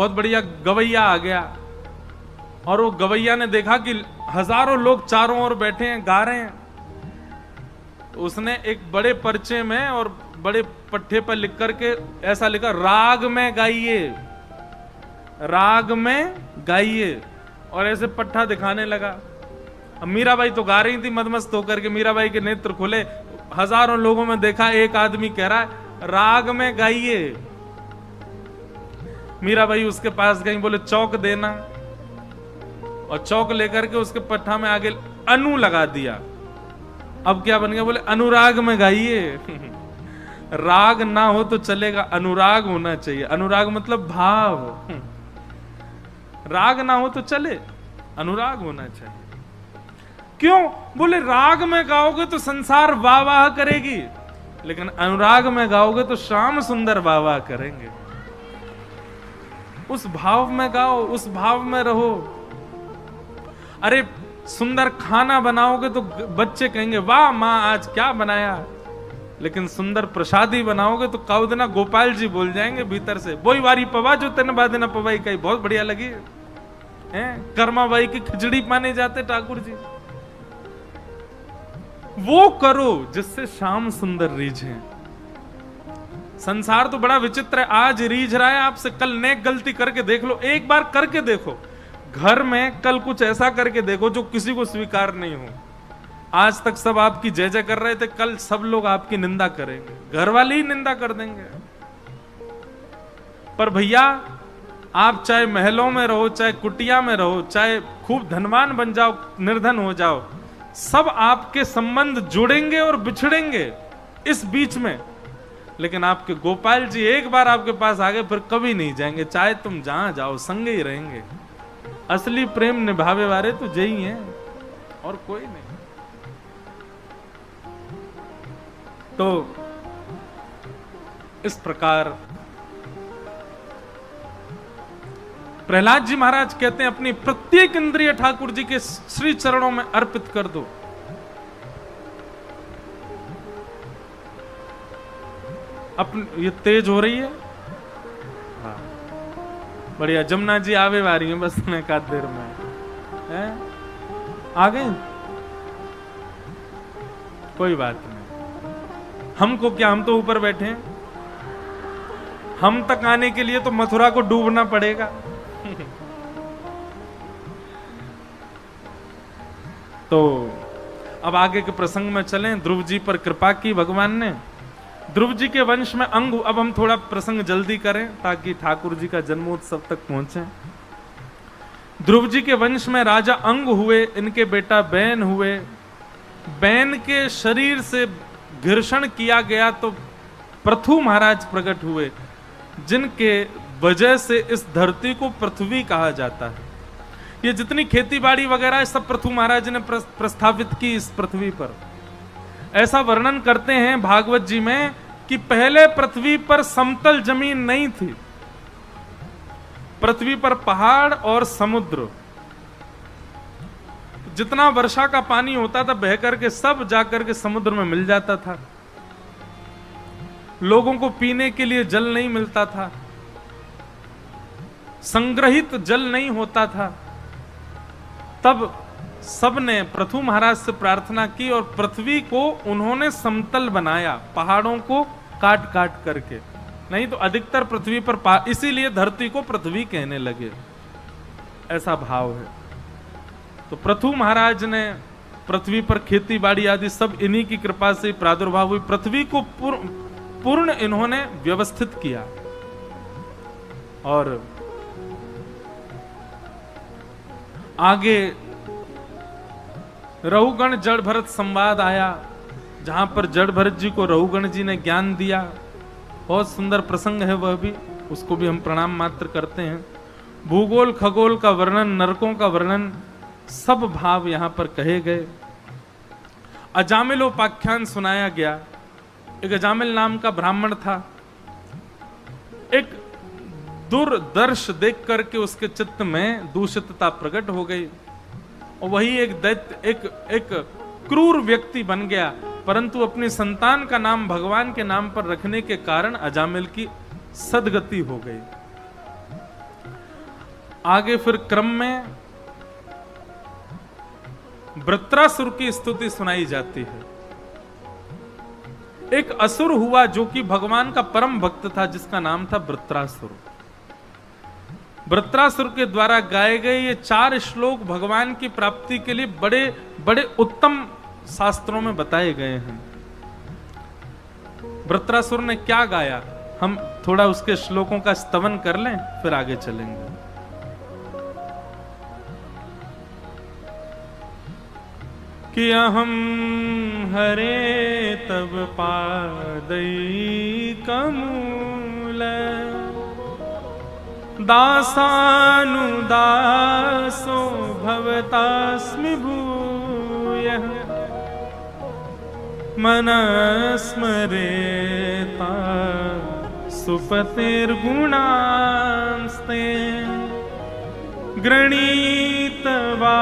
बहुत बढ़िया गवैया आ गया, और वो गवैया ने देखा कि हजारों लोग चारों ओर बैठे हैं, गा रहे हैं। उसने एक बड़े पर्चे में और बड़े पट्टे पर लिख करके ऐसा लिखा, राग में गाइए, राग में गाइए, और ऐसे पट्टा दिखाने लगा। अब मीराबाई तो गा रही थी मदमस्त होकर के, मीराबाई के नेत्र खुले, हजारों लोगों में देखा एक आदमी कह रहा है राग में गाइए। मीराबाई उसके पास गई, बोले चौक देना, और चौक लेकर के उसके पट्टा में आगे अनु लगा दिया। अब क्या बन गया, बोले अनुराग में गाइए। राग ना हो तो चलेगा, अनुराग होना चाहिए। अनुराग मतलब भाव, राग ना हो तो चले, अनुराग होना चाहिए। क्यों? बोले राग में गाओगे तो संसार वाह वाह करेगी, लेकिन अनुराग में गाओगे तो श्याम सुंदर वाह वाह करेंगे। उस भाव में गाओ, उस भाव में रहो। अरे सुंदर खाना बनाओगे तो बच्चे कहेंगे वाह माँ आज क्या बनाया, लेकिन सुंदर प्रसादी बनाओगे तो काउदना गोपाल जी बोल जाएंगे भीतर से, बोई वारी पवा जो तेने बादेना पवाई कही बहुत बढ़िया लगी है। कर्माबाई की खिचड़ी पाने जाते ठाकुर जी। वो करो जिससे श्याम सुंदर रीझे। संसार तो बड़ा विचित्र है, आज रीझ रहा है आपसे, कल नेक गलती करके देख लो, एक बार करके देखो। घर में कल कुछ ऐसा करके देखो जो किसी को स्वीकार नहीं हो। आज तक सब आपकी जय जय कर रहे थे, कल सब लोग आपकी निंदा करेंगे, घर वाले ही निंदा कर देंगे। पर भैया आप चाहे महलों में रहो, चाहे कुटिया में रहो, चाहे खूब धनवान बन जाओ, निर्धन हो जाओ, सब आपके संबंध जुड़ेंगे और बिछड़ेंगे इस बीच में, लेकिन आपके गोपाल जी एक बार आपके पास आ गए फिर कभी नहीं जाएंगे, चाहे तुम जहां जाओ संगे ही रहेंगे। असली प्रेम निभावे वाले तो यही हैं और कोई नहीं। तो इस प्रकार प्रहलाद जी महाराज कहते हैं अपनी प्रत्येक इंद्रिय ठाकुर जी के श्री चरणों में अर्पित कर दो। अपनी ये तेज हो रही है, हाँ बढ़िया। जमुना जी आवे वारी है बस में का देर में है? आ गए, कोई बात नहीं। हमको क्या, हम तो ऊपर बैठे हैं, हम तक आने के लिए तो मथुरा को डूबना पड़ेगा। तो अब आगे के प्रसंग में चलें। ध्रुव जी पर कृपा की भगवान ने, ध्रुव जी के वंश में अंग। अब हम थोड़ा प्रसंग जल्दी करें ताकि ठाकुर जी का जन्मोत्सव तक पहुंचे। ध्रुव जी के वंश में राजा अंग हुए, इनके बेटा बैन हुए। बैन के शरीर से घर्षण किया गया तो पृथु महाराज प्रकट हुए, जिनके वजह से इस धरती को पृथ्वी कहा जाता है। ये जितनी खेती बाड़ी वगैरह सब पृथु महाराज ने प्रस्थापित की इस पृथ्वी पर। ऐसा वर्णन करते हैं भागवत जी में कि पहले पृथ्वी पर समतल जमीन नहीं थी, पृथ्वी पर पहाड़ और समुद्र। जितना वर्षा का पानी होता था बह करके सब जाकर के समुद्र में मिल जाता था। लोगों को पीने के लिए जल नहीं मिलता था, संग्रहित जल नहीं होता था। तब सबने पृथु महाराज से प्रार्थना की और पृथ्वी को उन्होंने समतल बनाया, पहाड़ों को काट काट करके। नहीं तो अधिकतर पृथ्वी पर इसीलिए धरती को पृथ्वी कहने लगे, ऐसा भाव है। तो पृथु महाराज ने पृथ्वी पर खेती बाड़ी आदि सब इन्हीं की कृपा से प्रादुर्भाव हुई। पृथ्वी को पूर्ण इन्होंने व्यवस्थित किया। और आगे रहुगण जड़ भरत संवाद आया, जहां पर जड़ भरत जी को रहुगण जी ने ज्ञान दिया। बहुत सुंदर प्रसंग है वह भी, उसको भी हम प्रणाम मात्र करते हैं। भूगोल खगोल का वर्णन, नरकों का वर्णन, सब भाव यहां पर कहे गए। अजामिलोपाख्यान सुनाया गया। एक अजामिल नाम का ब्राह्मण था, एक दुर्दर्श देख करके उसके चित्त में दूषितता प्रकट हो गई और वही एक दैत्य, एक क्रूर व्यक्ति बन गया। परंतु अपनी संतान का नाम भगवान के नाम पर रखने के कारण अजामिल की सदगति हो गई। आगे फिर क्रम में वृत्रासुर की स्तुति सुनाई जाती है। एक असुर हुआ जो कि भगवान का परम भक्त था, जिसका नाम था वृत्रासुर। वृत्रासुर के द्वारा गाए गए ये 4 श्लोक भगवान की प्राप्ति के लिए बड़े बड़े उत्तम शास्त्रों में बताए गए हैं। वृत्रासुर ने क्या गाया, हम थोड़ा उसके श्लोकों का स्तवन कर लें, फिर आगे चलेंगे। कि अहम हरे तब पादई कमूल दासानुदासो भवतास्मि भूयः मनस्मरेता सुपतिर्गुणांस्ते गृणीतवा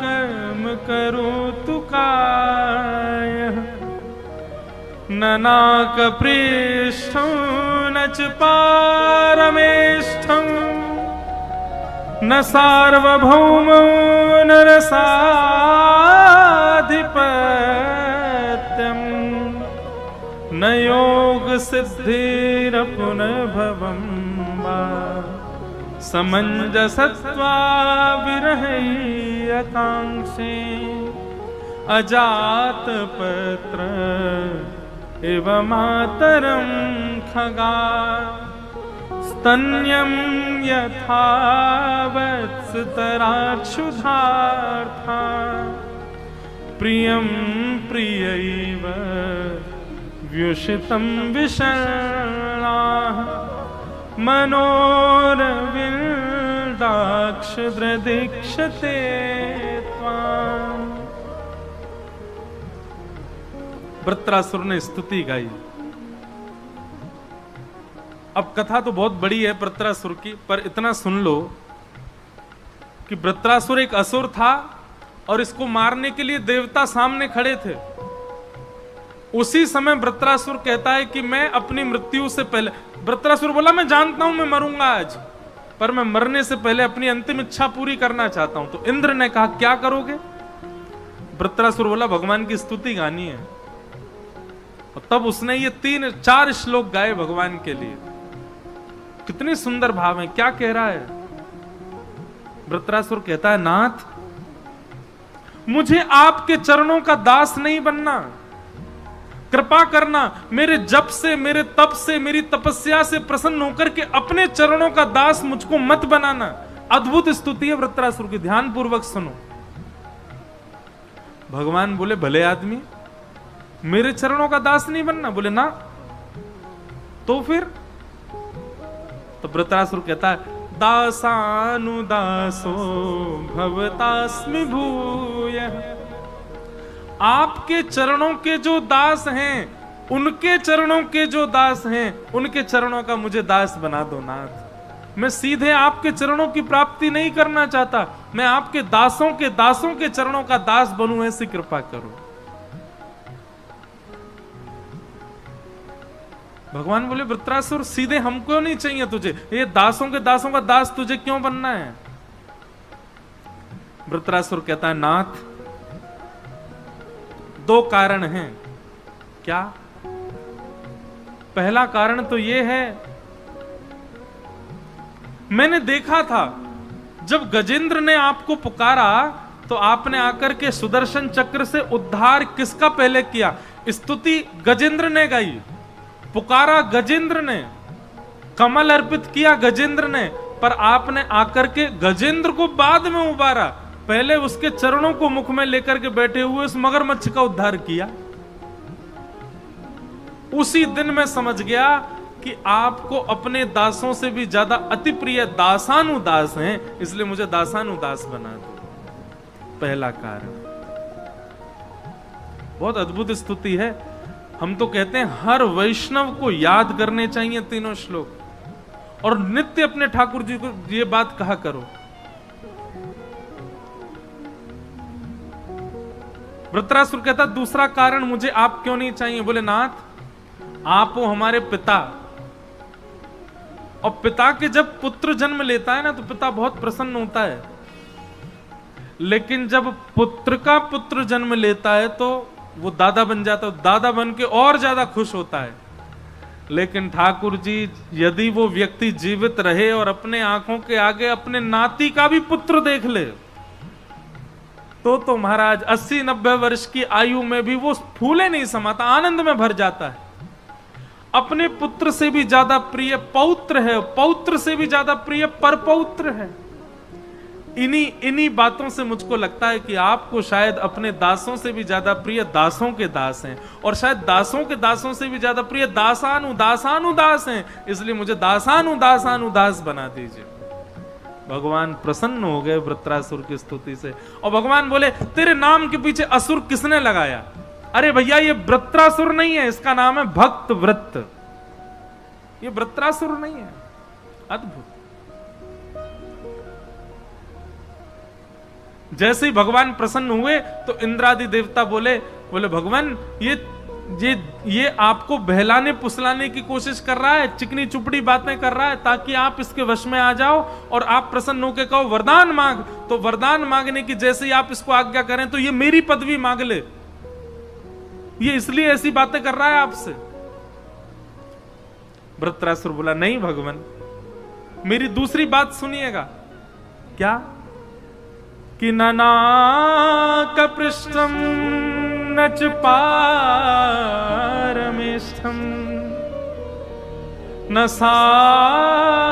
कर्म करोतु कायः न नाकपृष्ठं न च पारमेष्ठं न सार्वभौमो न रसाधिपत्यं न योग सिद्धिरपुनर्भवं वा समंजसत्वा विरहैकांक्षे अजात पत्र इव मातरं खगा स्तन्यं यथा वत्सतराक्षुधार्था प्रियं प्रियैव व्युषितं विषण्णाः मनोरविन्दाक्षद्रदीक्षते त्वाम्। वृत्रासुर ने स्तुति गाई। अब कथा तो बहुत बड़ी है वृत्रासुर की, पर इतना सुन लो कि वृत्रासुर एक असुर था और इसको मारने के लिए देवता सामने खड़े थे। उसी समय वृत्रासुर कहता है कि मैं अपनी मृत्यु से पहले, वृत्रासुर बोला मैं जानता हूं मैं मरूंगा आज, पर मैं मरने से पहले अपनी अंतिम इच्छा पूरी करना चाहता हूं। तो इंद्र ने कहा क्या करोगे? वृत्रासुर बोला भगवान की स्तुति गानी है। और तब उसने ये 3-4 श्लोक गाए भगवान के लिए। कितने सुंदर भाव है। क्या कह रहा है वृत्रासुर? कहता है नाथ, मुझे आपके चरणों का दास नहीं बनना, कृपा करना, मेरे जप से, मेरे तप से, मेरी तपस्या से प्रसन्न होकर के अपने चरणों का दास मुझको मत बनाना। अद्भुत स्तुति है वृत्रासुर की, ध्यान पूर्वक सुनो। भगवान बोले भले आदमी, मेरे चरणों का दास नहीं बनना? बोले ना। तो फिर? तो वृत्रासुर कहता है दासानुदासो भवतास्मि भूयः। आपके चरणों के जो दास हैं, उनके चरणों के जो दास हैं, उनके चरणों का मुझे दास बना दो नाथ। मैं सीधे आपके चरणों की प्राप्ति नहीं करना चाहता, मैं आपके दासों के चरणों का दास बनूं, ऐसी कृपा करो। भगवान बोले वृत्रासुर सीधे हमको नहीं चाहिए तुझे, ये दासों के दासों का दास तुझे क्यों बनना है? वृत्रासुर कहता है नाथ, 2 कारण हैं। क्या? पहला कारण तो यह है, मैंने देखा था जब गजेंद्र ने आपको पुकारा तो आपने आकर के सुदर्शन चक्र से उद्धार किसका पहले किया? स्तुति गजेंद्र ने गाई, पुकारा गजेंद्र ने, कमल अर्पित किया गजेंद्र ने, पर आपने आकर के गजेंद्र को बाद में उबारा, पहले उसके चरणों को मुख में लेकर के बैठे हुए उस मगरमच्छ का उद्धार किया। उसी दिन मैं समझ गया कि आपको अपने दासों से भी ज्यादा अति प्रिय दासानुदास हैं, इसलिए मुझे दासानुदास बना दो। पहला कारण। बहुत अद्भुत स्तुति है। हम तो कहते हैं हर वैष्णव को याद करने चाहिए तीनों श्लोक, और नित्य अपने ठाकुर जी को ये बात कहा करो। वृत्रासुर कहता दूसरा कारण मुझे आप क्यों नहीं चाहिए? बोले नाथ, आप हो हमारे पिता, और पिता के जब पुत्र जन्म लेता है ना तो पिता बहुत प्रसन्न होता है, लेकिन जब पुत्र का पुत्र जन्म लेता है तो वो दादा बन जाता है, दादा बन के और ज्यादा खुश होता है। लेकिन ठाकुर जी यदि वो व्यक्ति जीवित रहे और अपने आंखों के आगे अपने नाती का भी पुत्र देख ले तो महाराज 80-90 वर्ष की आयु में भी वो फूले नहीं समाता, आनंद में भर जाता है। अपने पुत्र से भी ज्यादा प्रिय पौत्र है, पौत्र से भी ज्यादा प्रिय परपौत्र है। इन्हीं बातों से मुझको लगता है कि आपको शायद अपने दासों से भी ज्यादा प्रिय दासों के दास हैं, और शायद दासों के दासों से भी ज्यादा प्रिय दासानुदास हैं। इसलिए मुझे दासानुदास बना दीजिए। भगवान प्रसन्न हो गए वृत्रासुर की स्तुति से, और भगवान बोले तेरे नाम के पीछे असुर किसने लगाया? अरे भैया ये वृत्रासुर नहीं है, इसका नाम है भक्त वृत्त, ये वृत्रासुर नहीं है। अद्भुत। जैसे ही भगवान प्रसन्न हुए तो इंद्रादि देवता बोले भगवान ये आपको बहलाने पुसलाने की कोशिश कर रहा है, चिकनी चुपड़ी बातें कर रहा है ताकि आप इसके वश में आ जाओ और आप प्रसन्न होकर कहो वरदान मांग। तो वरदान मांगने की जैसे ही आप इसको आज्ञा करें तो ये मेरी पदवी मांग ले, ये इसलिए ऐसी बातें कर रहा है आपसे। वृत्रासुर बोला नहीं भगवान, मेरी दूसरी बात सुनिएगा। क्या? कि ननाकपृष्ठं न च पारमेष्ठं न सार्वभौमं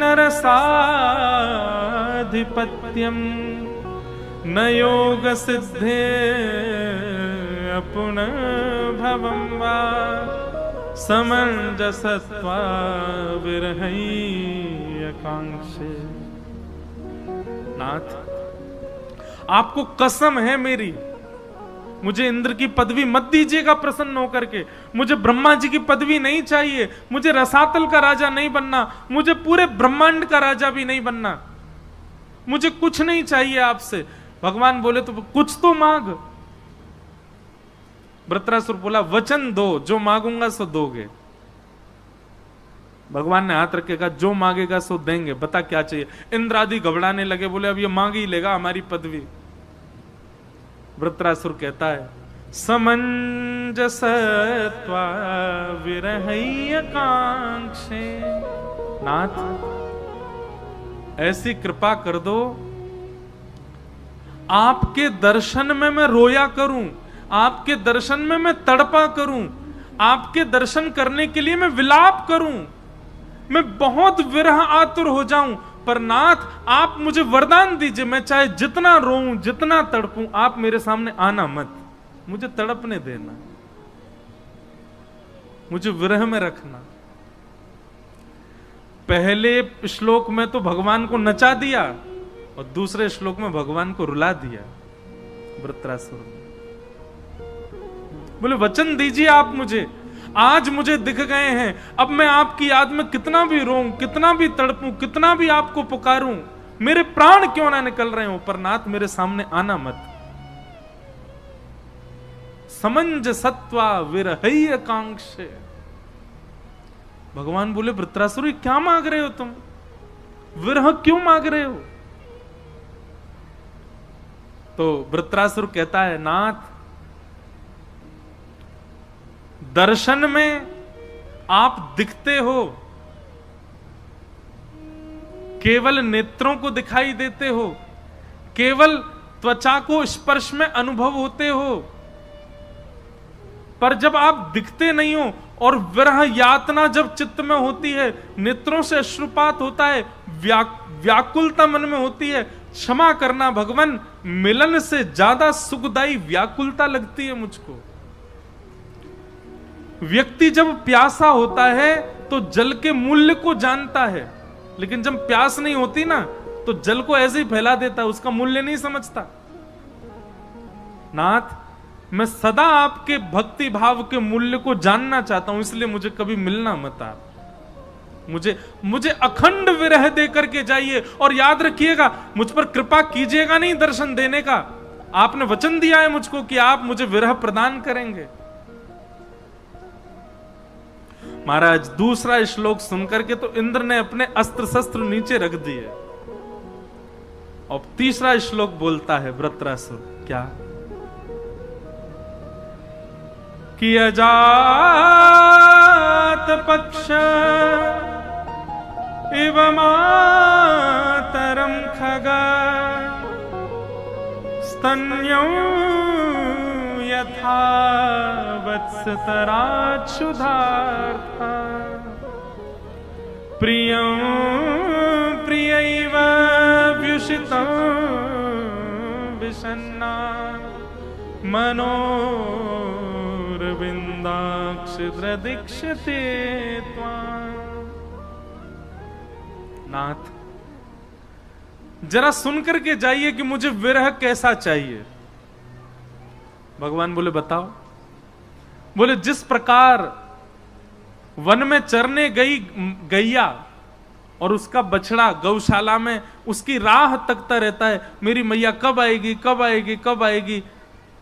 नरसाधिपत्यं न योगसिद्धे अपुनर्भवं वा समञ्जसत्वा विरहैकांक्षे। नाथ, आपको कसम है मेरी, मुझे इंद्र की पदवी मत दीजिएगा प्रसन्न होकर के। मुझे ब्रह्मा जी की पदवी नहीं चाहिए, मुझे रसातल का राजा नहीं बनना, मुझे पूरे ब्रह्मांड का राजा भी नहीं बनना, मुझे कुछ नहीं चाहिए आपसे। भगवान बोले तो कुछ तो मांग। वृत्रासुर बोला वचन दो, जो मांगूंगा सो दोगे। भगवान ने हाथ रखेगा, जो मांगेगा सो देंगे, बता क्या चाहिए। इंद्रादि घबराने लगे, बोले अब ये मांग ही लेगा हमारी पदवी। वृत्रासुर कहता है समंजसत्वा विरहैकांक्षे। नाथ, ऐसी कृपा कर दो आपके दर्शन में मैं रोया करूं, आपके दर्शन में मैं तड़पा करूं, आपके दर्शन करने के लिए मैं विलाप करूं, मैं बहुत विरह आतुर हो जाऊं। पर नाथ, आप मुझे वरदान दीजिए, मैं चाहे जितना रोऊं जितना तड़पूं, आप मेरे सामने आना मत, मुझे तड़पने देना, मुझे विरह में रखना। पहले श्लोक में तो भगवान को नचा दिया और दूसरे श्लोक में भगवान को रुला दिया वृत्रासुर ने। बोले वचन दीजिए आप मुझे, आज मुझे दिख गए हैं, अब मैं आपकी याद में कितना भी रोऊं, कितना भी तड़पूं, कितना भी आपको पुकारूं, मेरे प्राण क्यों ना निकल रहे हो, पर नाथ मेरे सामने आना मत। समंजसत्वा विरहैकांक्षे। भगवान बोले वृत्रासुर क्या मांग रहे हो तुम, विरह क्यों मांग रहे हो? तो वृत्रासुर कहता है नाथ, दर्शन में आप दिखते हो, केवल नेत्रों को दिखाई देते हो, केवल त्वचा को स्पर्श में अनुभव होते हो, पर जब आप दिखते नहीं हो और विरह यातना जब चित्त में होती है, नेत्रों से अश्रुपात होता है, व्याकुलता मन में होती है, क्षमा करना भगवान, मिलन से ज्यादा सुखदायी व्याकुलता लगती है मुझको। व्यक्ति जब प्यासा होता है तो जल के मूल्य को जानता है, लेकिन जब प्यास नहीं होती ना तो जल को ऐसे ही फैला देता है, उसका मूल्य नहीं समझता। नाथ, मैं सदा आपके भक्ति भाव के मूल्य को जानना चाहता हूं, इसलिए मुझे कभी मिलना मत आप, मुझे अखंड विरह दे करके जाइए। और याद रखिएगा, मुझ पर कृपा कीजिएगा नहीं दर्शन देने का, आपने वचन दिया है मुझको कि आप मुझे विरह प्रदान करेंगे। महाराज दूसरा श्लोक सुनकर के तो इंद्र ने अपने अस्त्र शस्त्र नीचे रख दिए। और तीसरा श्लोक बोलता है वृत्रासुर, क्या कि अजात पक्ष इव मातरम खगा स्तन्यो यथा वत्सतराच्छुधार्था प्रियं प्रियैव व्युषितं विषन्ना मनोरविन्दाक्षिद्रदीक्षते त्वां। नाथ जरा सुनकर के जाइए कि मुझे विरह कैसा चाहिए। भगवान बोले बताओ। बोले जिस प्रकार वन में चरने गई गैया और उसका बछड़ा गौशाला में उसकी राह तकता रहता है, मेरी मैया कब आएगी कब आएगी कब आएगी,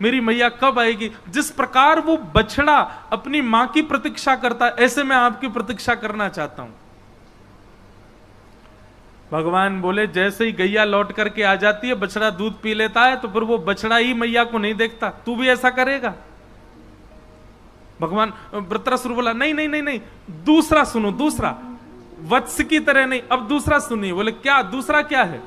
मेरी मैया कब आएगी। जिस प्रकार वो बछड़ा अपनी मां की प्रतीक्षा करता है, ऐसे मैं आपकी प्रतीक्षा करना चाहता हूं। भगवान बोले जैसे ही गैया लौट करके आ जाती है, बछड़ा दूध पी लेता है, तो फिर वो बछड़ा ही मैया को नहीं देखता। तू भी ऐसा करेगा? भगवान वृत्रासुर बोला नहीं नहीं नहीं नहीं, दूसरा सुनो, दूसरा वत्स की तरह नहीं, अब दूसरा सुनिए। बोले क्या दूसरा क्या है?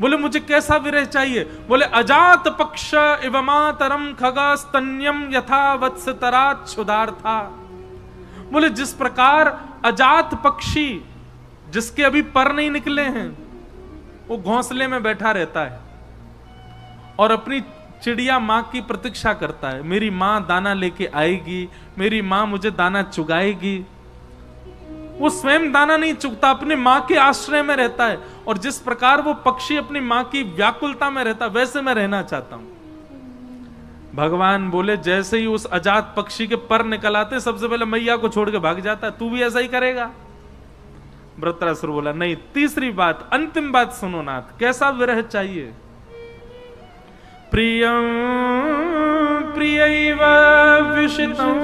बोले मुझे कैसा विरह चाहिए? बोले अजात पक्ष इव मातरम खगा स्तन्यम यथा वत्स तराच्छुधार्था। बोले जिस प्रकार अजात पक्षी जिसके अभी पर नहीं निकले हैं, वो घोंसले में बैठा रहता है और अपनी चिड़िया मां की प्रतीक्षा करता है, मेरी मां दाना लेके आएगी, मेरी मां मुझे दाना चुगाएगी। वो स्वयं दाना नहीं चुगता, अपनी मां के आश्रय में रहता है। और जिस प्रकार वो पक्षी अपनी मां की व्याकुलता में रहता है, वैसे मैं रहना चाहता हूं। भगवान बोले जैसे ही उस अजात पक्षी के पर निकल आते, सबसे पहले मैया को छोड़ के भाग जाता है। तू भी ऐसा ही करेगा? वृत्रासुर बोला नहीं, तीसरी बात, अंतिम बात सुनो नाथ, कैसा विरह चाहिए? प्रियं प्रियैव विषितं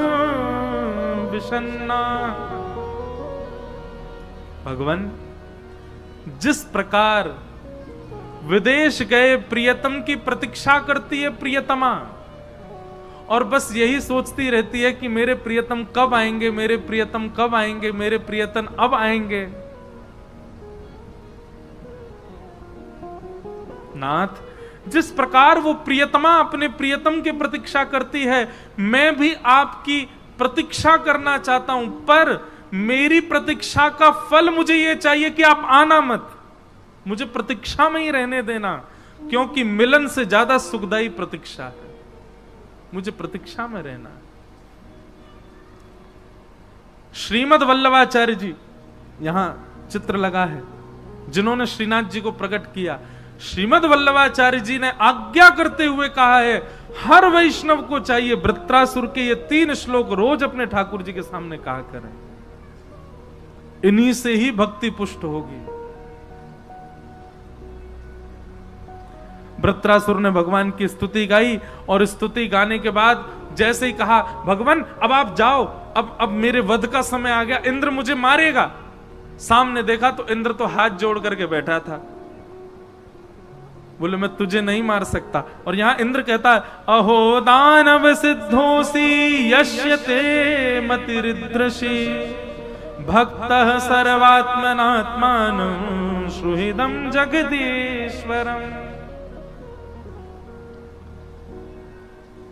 विषन्ना। भगवान जिस प्रकार विदेश गए प्रियतम की प्रतीक्षा करती है प्रियतमा, और बस यही सोचती रहती है कि मेरे प्रियतम कब आएंगे, मेरे प्रियतम कब आएंगे, मेरे प्रियतम अब आएंगे। नाथ जिस प्रकार वो प्रियतमा अपने प्रियतम की प्रतीक्षा करती है, मैं भी आपकी प्रतीक्षा करना चाहता हूं, पर मेरी प्रतीक्षा का फल मुझे यह चाहिए कि आप आना मत, मुझे प्रतीक्षा में ही रहने देना, क्योंकि मिलन से ज्यादा सुखदायी प्रतीक्षा है। मुझे प्रतीक्षा में रहना। श्रीमद वल्लभाचार्य जी, यहां चित्र लगा है, जिन्होंने श्रीनाथ जी को प्रकट किया। श्रीमद वल्लभाचार्य जी ने आज्ञा करते हुए कहा है, हर वैष्णव को चाहिए वृत्रासुर के ये 3 श्लोक रोज अपने ठाकुर जी के सामने कहा करें, इन्हीं से ही भक्ति पुष्ट होगी। वृत्रासुर ने भगवान की स्तुति गाई, और स्तुति गाने के बाद जैसे ही कहा भगवान अब आप जाओ, अब मेरे वध का समय आ गया, इंद्र मुझे मारेगा। सामने देखा तो इंद्र तो हाथ जोड़ करके बैठा था। बोले मैं तुझे नहीं मार सकता। और यहां इंद्र कहता है, अहो दानव सिद्धोसी यश्यते मतिरिद्रशी भक्तः सर्वात्मनात्मानं सुहृदं जगदीश्वरम्।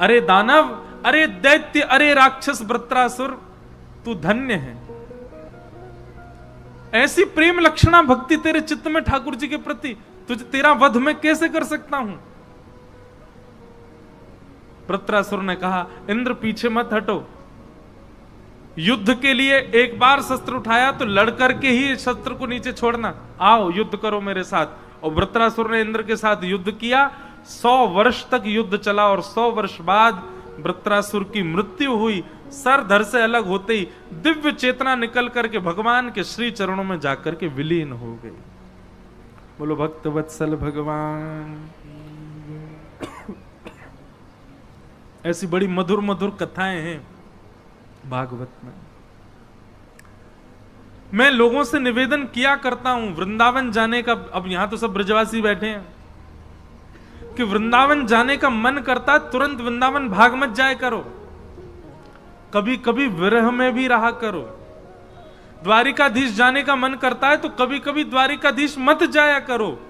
अरे दानव, अरे दैत्य, अरे राक्षस वृत्रासुर, तू धन्य है। ऐसी प्रेम लक्षणा भक्ति तेरे चित्त में ठाकुर जी के प्रति, तुझे तेरा वध मैं कैसे कर सकता हूं? वृत्रासुर ने कहा, इंद्र पीछे मत हटो, युद्ध के लिए एक बार शस्त्र उठाया तो लड़कर के ही शस्त्र को नीचे छोड़ना, आओ युद्ध करो मेरे साथ। और वृत्रासुर ने इंद्र के साथ युद्ध किया, 100 वर्ष तक युद्ध चला, और 100 वर्ष बाद वृत्रासुर की मृत्यु हुई। सर धड़ से अलग होते ही दिव्य चेतना निकल करके भगवान के श्री चरणों में जाकर के विलीन हो गई। बोलो भक्त वत्सल भगवान। ऐसी बड़ी मधुर मधुर कथाएं हैं भागवत में। मैं लोगों से निवेदन किया करता हूं वृंदावन जाने का, अब यहां तो सब ब्रजवासी बैठे हैं, कि वृंदावन जाने का मन करता तुरंत वृंदावन भाग मत जाए करो, कभी कभी विरह में भी रहा करो। द्वारिकाधीश जाने का मन करता है तो कभी कभी द्वारिकाधीश मत जाया करो।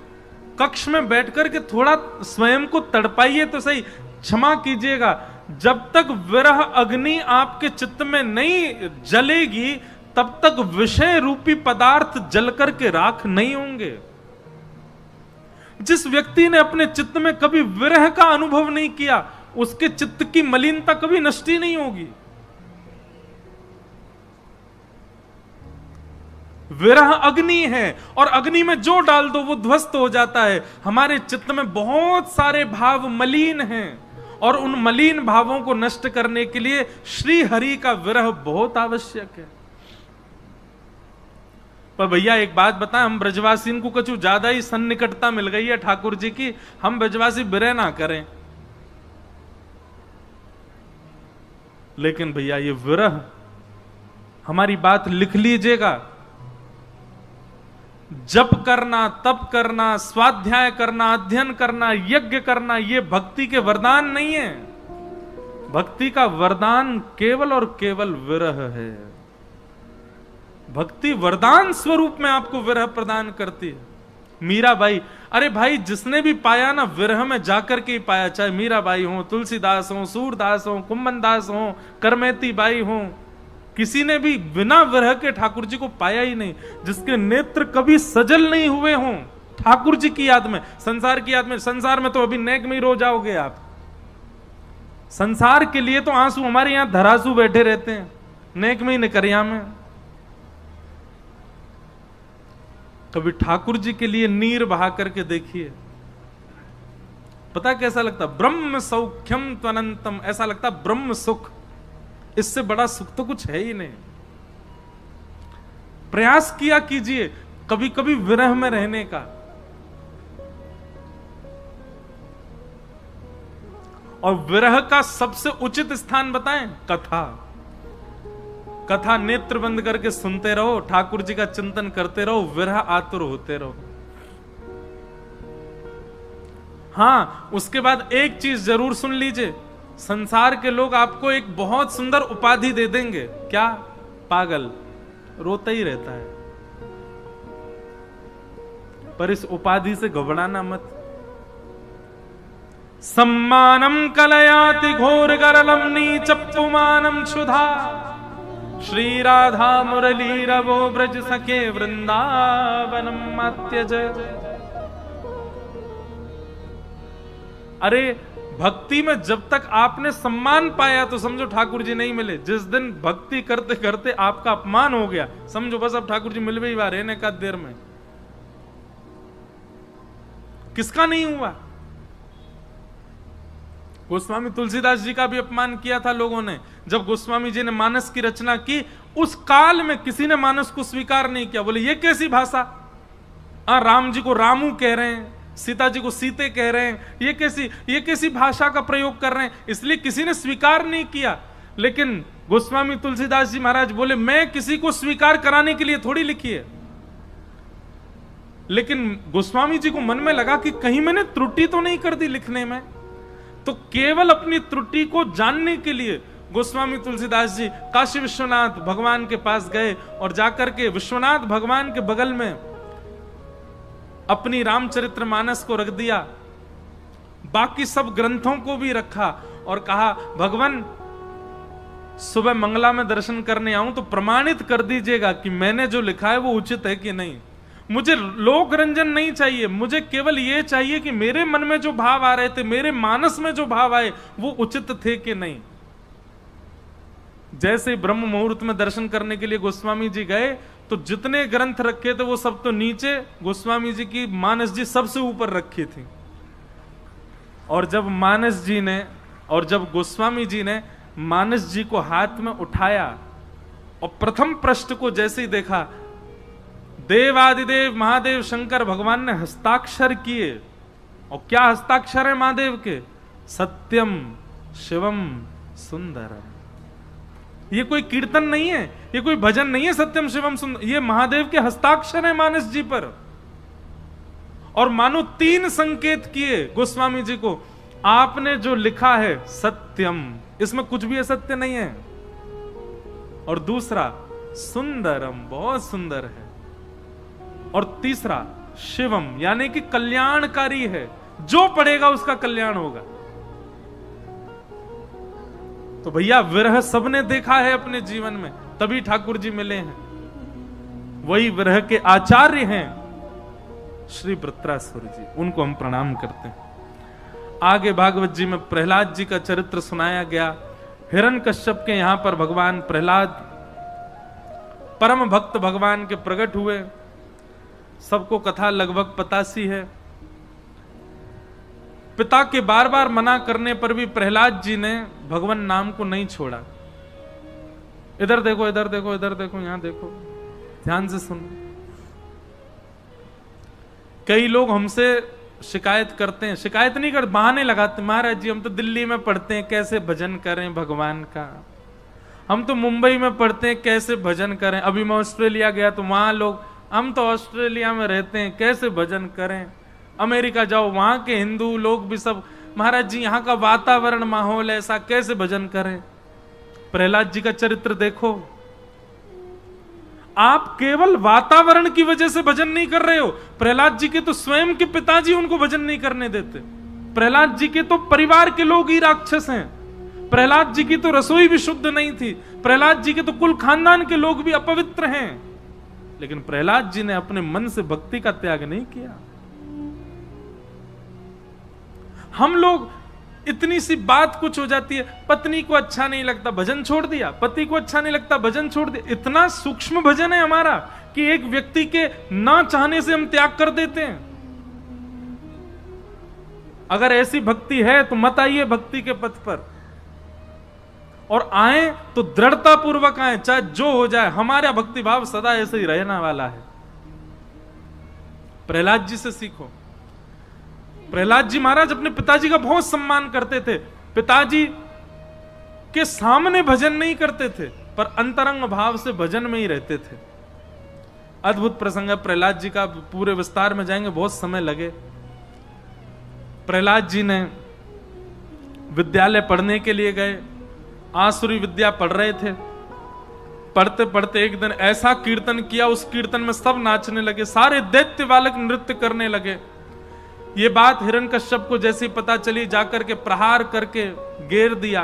कक्ष में बैठकर के थोड़ा स्वयं को तड़पाइए तो सही। क्षमा कीजिएगा, जब तक विरह अग्नि आपके चित्त में नहीं जलेगी तब तक विषय रूपी पदार्थ जलकर के राख नहीं होंगे। जिस व्यक्ति ने अपने चित्त में कभी विरह का अनुभव नहीं किया, उसके चित्त की मलिनता कभी नष्ट ही नहीं होगी। विरह अग्नि है और अग्नि में जो डाल दो वो ध्वस्त हो जाता है। हमारे चित्त में बहुत सारे भाव मलिन हैं और उन मलिन भावों को नष्ट करने के लिए श्री हरि का विरह बहुत आवश्यक है। पर भैया एक बात बताएं, हम ब्रजवासी को कुछ ज्यादा ही सन्निकटता मिल गई है ठाकुर जी की, हम ब्रजवासी विरह ना करें। लेकिन भैया ये विरह, हमारी बात लिख लीजिएगा, जप करना, तप करना, स्वाध्याय करना, अध्ययन करना, यज्ञ करना, ये भक्ति के वरदान नहीं है। भक्ति का वरदान केवल और केवल विरह है। भक्ति वरदान स्वरूप में आपको विरह प्रदान करती है। मीराबाई, अरे भाई जिसने भी पाया ना विरह में जाकर के ही पाया, चाहे मीराबाई हो, तुलसीदास हो, सूरदास हो, कुंभनदास हो, करमेती बाई हो, किसी ने भी बिना विरह के ठाकुर जी को पाया ही नहीं। जिसके नेत्र कभी सजल नहीं हुए हों ठाकुर जी की याद में, संसार की याद में, संसार में तो अभी नेक में ही रो जाओगे आप। संसार के लिए तो आंसू हमारे यहां धरासू बैठे रहते हैं, नेक में ही निकरिया में। कभी ठाकुर जी के लिए नीर बहा करके देखिए, पता कैसा लगता? ब्रह्म सौख्यम त्वनंतम, ऐसा लगता ब्रह्म सुख, इससे बड़ा सुख तो कुछ है ही नहीं। प्रयास किया कीजिए कभी कभी विरह में रहने का। और विरह का सबसे उचित स्थान बताएं? कथा। कथा नेत्र बंद करके सुनते रहो, ठाकुर जी का चिंतन करते रहो, विरह आतुर होते रहो। हां, उसके बाद एक चीज जरूर सुन लीजिए, संसार के लोग आपको एक बहुत सुंदर उपाधि दे देंगे। क्या? पागल, रोता ही रहता है। पर इस उपाधि से घबराना मत। सम्मानम कलयाति घोर गरलम नीचपुमानम क्षुधा, श्री राधा मुरली रवो ब्रज सखे वृंदावनम अत्यज। अरे भक्ति में जब तक आपने सम्मान पाया तो समझो ठाकुर जी नहीं मिले। जिस दिन भक्ति करते करते आपका अपमान हो गया, समझो बस अब ठाकुर जी मिल भी रहे रहने का देर में। किसका नहीं हुआ? गोस्वामी तुलसीदास जी का भी अपमान किया था लोगों ने। जब गोस्वामी जी ने मानस की रचना की, उस काल में किसी ने मानस को स्वीकार नहीं किया। बोले ये कैसी भाषा, राम जी को रामू कह रहे हैं, सीता जी को सीते कह रहे हैं, ये कैसी भाषा का प्रयोग कर रहे हैं। इसलिए किसी ने स्वीकार नहीं किया। लेकिन गोस्वामी तुलसीदास जी महाराज बोले मैं किसी को स्वीकार कराने के लिए थोड़ी लिखी है। लेकिन गोस्वामी जी को मन में लगा कि कहीं मैंने त्रुटि तो नहीं कर दी लिखने में, तो केवल अपनी त्रुटि को जानने के लिए गोस्वामी तुलसीदास जी काशी विश्वनाथ भगवान के पास गए और जाकर के विश्वनाथ भगवान के बगल में अपनी रामचरितमानस को रख दिया, बाकी सब ग्रंथों को भी रखा और कहा भगवान सुबह मंगला में दर्शन करने आऊं तो प्रमाणित कर दीजिएगा कि मैंने जो लिखा है वो उचित है कि नहीं। मुझे लोक रंजन नहीं चाहिए, मुझे केवल ये चाहिए कि मेरे मन में जो भाव आ रहे थे, मेरे मानस में जो भाव आए वो उचित थे कि नहीं। जैसे ब्रह्म मुहूर्त में दर्शन करने के लिए गोस्वामी जी गए तो जितने ग्रंथ रखे थे वो सब तो नीचे, गोस्वामी जी की मानस जी सबसे ऊपर रखी थी। और जब गोस्वामी जी ने मानस जी को हाथ में उठाया और प्रथम पृष्ठ को जैसे ही देखा, देवादिदेव महादेव शंकर भगवान ने हस्ताक्षर किए। और क्या हस्ताक्षर है महादेव के? सत्यम शिवम सुंदरम। ये कोई कीर्तन नहीं है, ये कोई भजन नहीं है सत्यम शिवम सुंदर, ये महादेव के हस्ताक्षर है मानस जी पर। और मानो 3 संकेत किए गोस्वामी जी को, आपने जो लिखा है सत्यम, इसमें कुछ भी असत्य नहीं है, और दूसरा सुंदरम, बहुत सुंदर है, और तीसरा शिवम यानी कि कल्याणकारी है, जो पढ़ेगा उसका कल्याण होगा। तो भैया विरह सबने देखा है अपने जीवन में, तभी ठाकुर जी मिले हैं। वही विरह के आचार्य हैं श्री वृत्रासुर जी, उनको हम प्रणाम करते हैं। आगे भागवत जी में प्रहलाद जी का चरित्र सुनाया गया। हिरण्यकश्यप के यहां पर भगवान प्रहलाद परम भक्त भगवान के प्रकट हुए। सबको कथा लगभग पता सी है। पिता के बार बार मना करने पर भी प्रहलाद जी ने भगवान नाम को नहीं छोड़ा। इधर देखो, इधर देखो, इधर देखो, यहां देखो, ध्यान से सुनो। कई लोग हमसे शिकायत करते हैं, शिकायत नहीं करते, बहाने लगाते, महाराज जी हम तो दिल्ली में पढ़ते हैं, कैसे भजन करें भगवान का। हम तो मुंबई में पढ़ते हैं, कैसे भजन करें। अभी मैं ऑस्ट्रेलिया गया तो वहां लोग, हम तो ऑस्ट्रेलिया में रहते हैं, कैसे भजन करें। अमेरिका जाओ, वहां के हिंदू लोग भी सब, महाराज जी यहाँ का वातावरण माहौल ऐसा, कैसे भजन करें। प्रहलाद जी का चरित्र देखो, आप केवल वातावरण की वजह से भजन नहीं कर रहे हो। प्रहलाद जी के तो स्वयं के पिताजी उनको भजन नहीं करने देते। प्रहलाद जी के तो परिवार के लोग ही राक्षस हैं। प्रहलाद जी की तो रसोई भी शुद्ध नहीं थी। प्रहलाद जी के तो कुल खानदान के लोग भी अपवित्र हैं। लेकिन प्रहलाद जी ने अपने मन से भक्ति का त्याग नहीं किया। हम लोग इतनी सी बात कुछ हो जाती है, पत्नी को अच्छा नहीं लगता भजन छोड़ दिया, पति को अच्छा नहीं लगता भजन छोड़ दिया। इतना सूक्ष्म भजन है हमारा कि एक व्यक्ति के ना चाहने से हम त्याग कर देते हैं। अगर ऐसी भक्ति है तो मत आइए भक्ति के पथ पर, और आए तो दृढ़ता पूर्वक आए, चाहे जो हो जाए। हमारा भक्ति भाव सदा ऐसे ही रहने वाला है। प्रहलाद जी से सीखो। प्रहलाद जी महाराज अपने पिताजी का बहुत सम्मान करते थे। पिताजी के सामने भजन नहीं करते थे, पर अंतरंग भाव से भजन में ही रहते थे। अद्भुत प्रसंग है प्रहलाद जी का, पूरे विस्तार में जाएंगे, बहुत समय लगे। प्रहलाद जी ने विद्यालय पढ़ने के लिए गए, आसुरी विद्या पढ़ रहे थे। पढ़ते पढ़ते एक दिन ऐसा कीर्तन किया, उस कीर्तन में सब नाचने लगे, सारे दैत्य बालक नृत्य करने लगे। ये बात हिरण्यकश्यप को जैसी पता चली, जाकर के प्रहार करके घेर दिया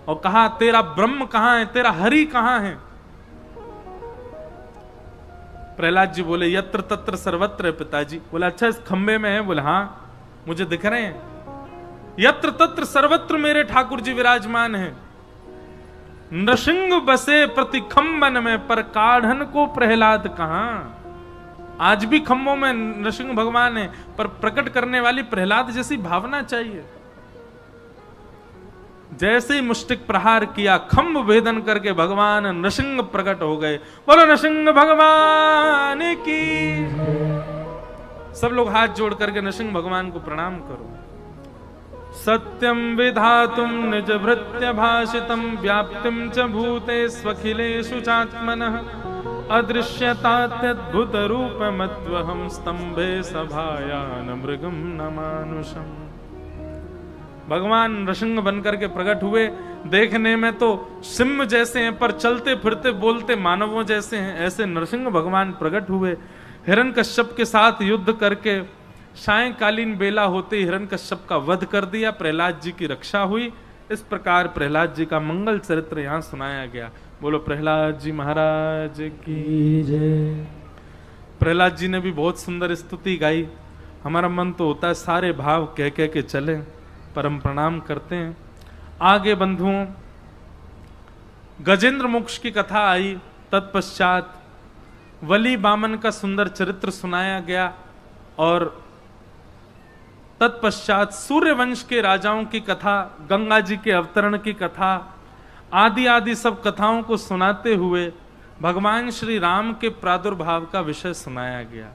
और कहा, तेरा ब्रह्म कहां है, तेरा हरि कहां है। प्रहलाद जी बोले, यत्र तत्र सर्वत्र पिताजी। बोला, अच्छा इस खंबे में है? बोले हाँ, मुझे दिख रहे हैं। यत्र तत्र सर्वत्र मेरे ठाकुर जी विराजमान हैं। नृसिंह बसे प्रति खंबन में, पर काढ़न को प्रहलाद कहां। आज भी खंभों में नृसिंह भगवान है, पर प्रकट करने वाली प्रहलाद जैसी भावना चाहिए। जैसे ही मुष्टिक प्रहार किया, खंभ भेदन करके भगवान नृसिंह प्रकट हो गए। बोलो नृसिंह भगवान की। सब लोग हाथ जोड़ करके नृसिंह भगवान को प्रणाम करो। सत्यम विधातुम निज भृत्य भाषितम, व्याप्तिम च भूते स्वखिलेषु चात्मनः, अदृश्यतात्यद्भुत रूपमत्वहं, स्तंभे सभायान मृगम न मानुषम। भगवान नृसिंह बनकर के प्रकट हुए। देखने में तो सिंह जैसे हैं, पर चलते फिरते बोलते मानवों जैसे हैं। ऐसे नृसिंह भगवान प्रकट हुए। हिरण्यकश्यप के साथ युद्ध करके सायंकालीन बेला होते हिरण्यकश्यप का वध कर दिया। प्रहलाद जी की रक्षा हुई। इस प्रकार प्रहलाद जी का मंगल चरित्र यहां सुनाया गया। बोलो प्रहलाद जी महाराज की जय। प्रहलाद जी ने भी बहुत सुंदर स्तुति गाई। हमारा मन तो होता है सारे भाव कह कह के चले, पर हम प्रणाम करते हैं। आगे बंधुओं, गजेंद्र मोक्ष की कथा आई। तत्पश्चात वली बामन का सुंदर चरित्र सुनाया गया, और तत्पश्चात सूर्यवंश के राजाओं की कथा, गंगा जी के अवतरण की कथा, आदि आदि सब कथाओं को सुनाते हुए भगवान श्री राम के प्रादुर्भाव का विषय सुनाया गया।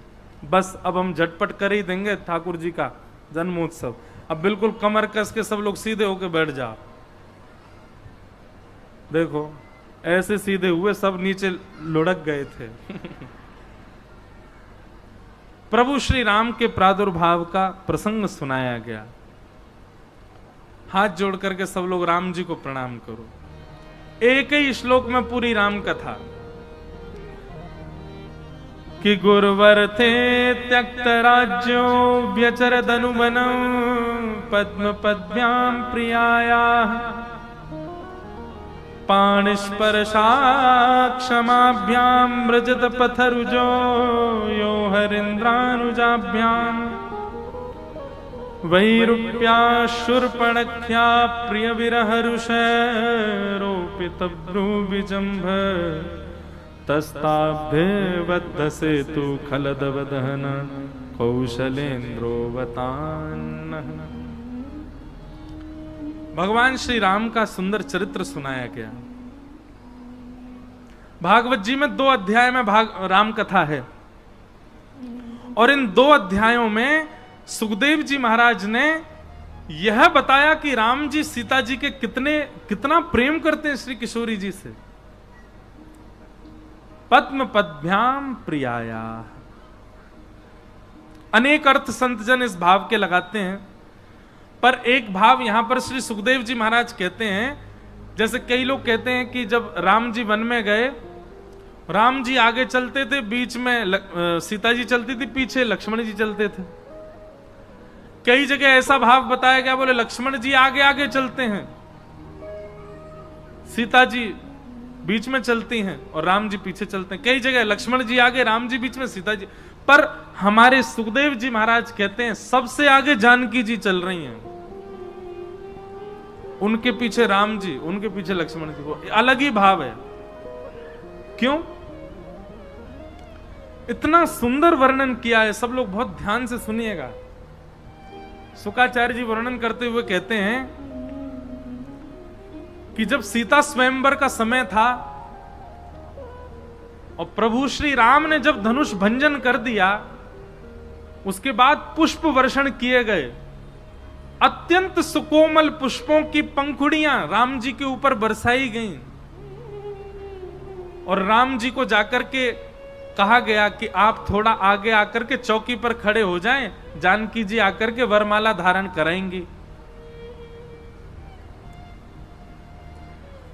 बस अब हम झटपट कर ही देंगे ठाकुर जी का जन्मोत्सव। अब बिल्कुल कमर कस के सब लोग सीधे होकर बैठ जाओ। देखो ऐसे सीधे हुए, सब नीचे लुढ़क गए थे। प्रभु श्री राम के प्रादुर्भाव का प्रसंग सुनाया गया। हाथ जोड़ करके सब लोग राम जी को प्रणाम करो। एक ही श्लोक में पूरी राम कथा कि गुरुवर थे त्यक्त राज्यो व्यचर धनुवनम पद्म पद्भ्याम प्रियाया पाणिस्पर्शा क्षमाभ्याम मृजत पथरुजो यो हरिन्द्रानुजाभ्याम वैरूप्या शूर्पणख्या प्रिय विरहरुष रोपित भ्रूविजम्भ तस्ताभ्ये बद्धसे तु खलदवदहन कौशलेन्द्रोवतान्नः। भगवान श्री राम का सुंदर चरित्र सुनाया गया। भागवत जी में 2 अध्याय में राम कथा है, और इन 2 अध्यायों में सुखदेव जी महाराज ने यह बताया कि राम जी सीता जी के कितना प्रेम करते हैं श्री किशोरी जी से। पद्म पद्भ्याम प्रियाया, अनेक अर्थ संत जन इस भाव के लगाते हैं, पर एक भाव यहां पर श्री सुखदेव जी महाराज कहते हैं। जैसे कई लोग कहते हैं कि जब राम जी वन में गए, राम जी आगे चलते थे, बीच में सीता जी चलती थी, पीछे लक्ष्मण जी चलते थे। कई जगह ऐसा भाव बताया गया, बोले लक्ष्मण जी आगे आगे चलते हैं, सीता जी बीच में चलती हैं और राम जी पीछे चलते हैं। कई जगह लक्ष्मण जी आगे, राम जी बीच में, सीता जी। पर हमारे सुखदेव जी महाराज कहते हैं सबसे आगे जानकी जी चल रही हैं, उनके पीछे राम जी, उनके पीछे लक्ष्मण जी। वो अलग ही भाव है। क्यों? इतना सुंदर वर्णन किया है, सब लोग बहुत ध्यान से सुनिएगा। शुकाचार्य जी वर्णन करते हुए कहते हैं कि जब सीता स्वयंवर का समय था और प्रभु श्री राम ने जब धनुष भंजन कर दिया, उसके बाद पुष्प वर्षण किए गए। अत्यंत सुकोमल पुष्पों की पंखुड़ियां राम जी के ऊपर बरसाई गईं, और राम जी को जाकर के कहा गया कि आप थोड़ा आगे आकर के चौकी पर खड़े हो जाएं, जानकी जी आकर के वरमाला धारण कराएंगी।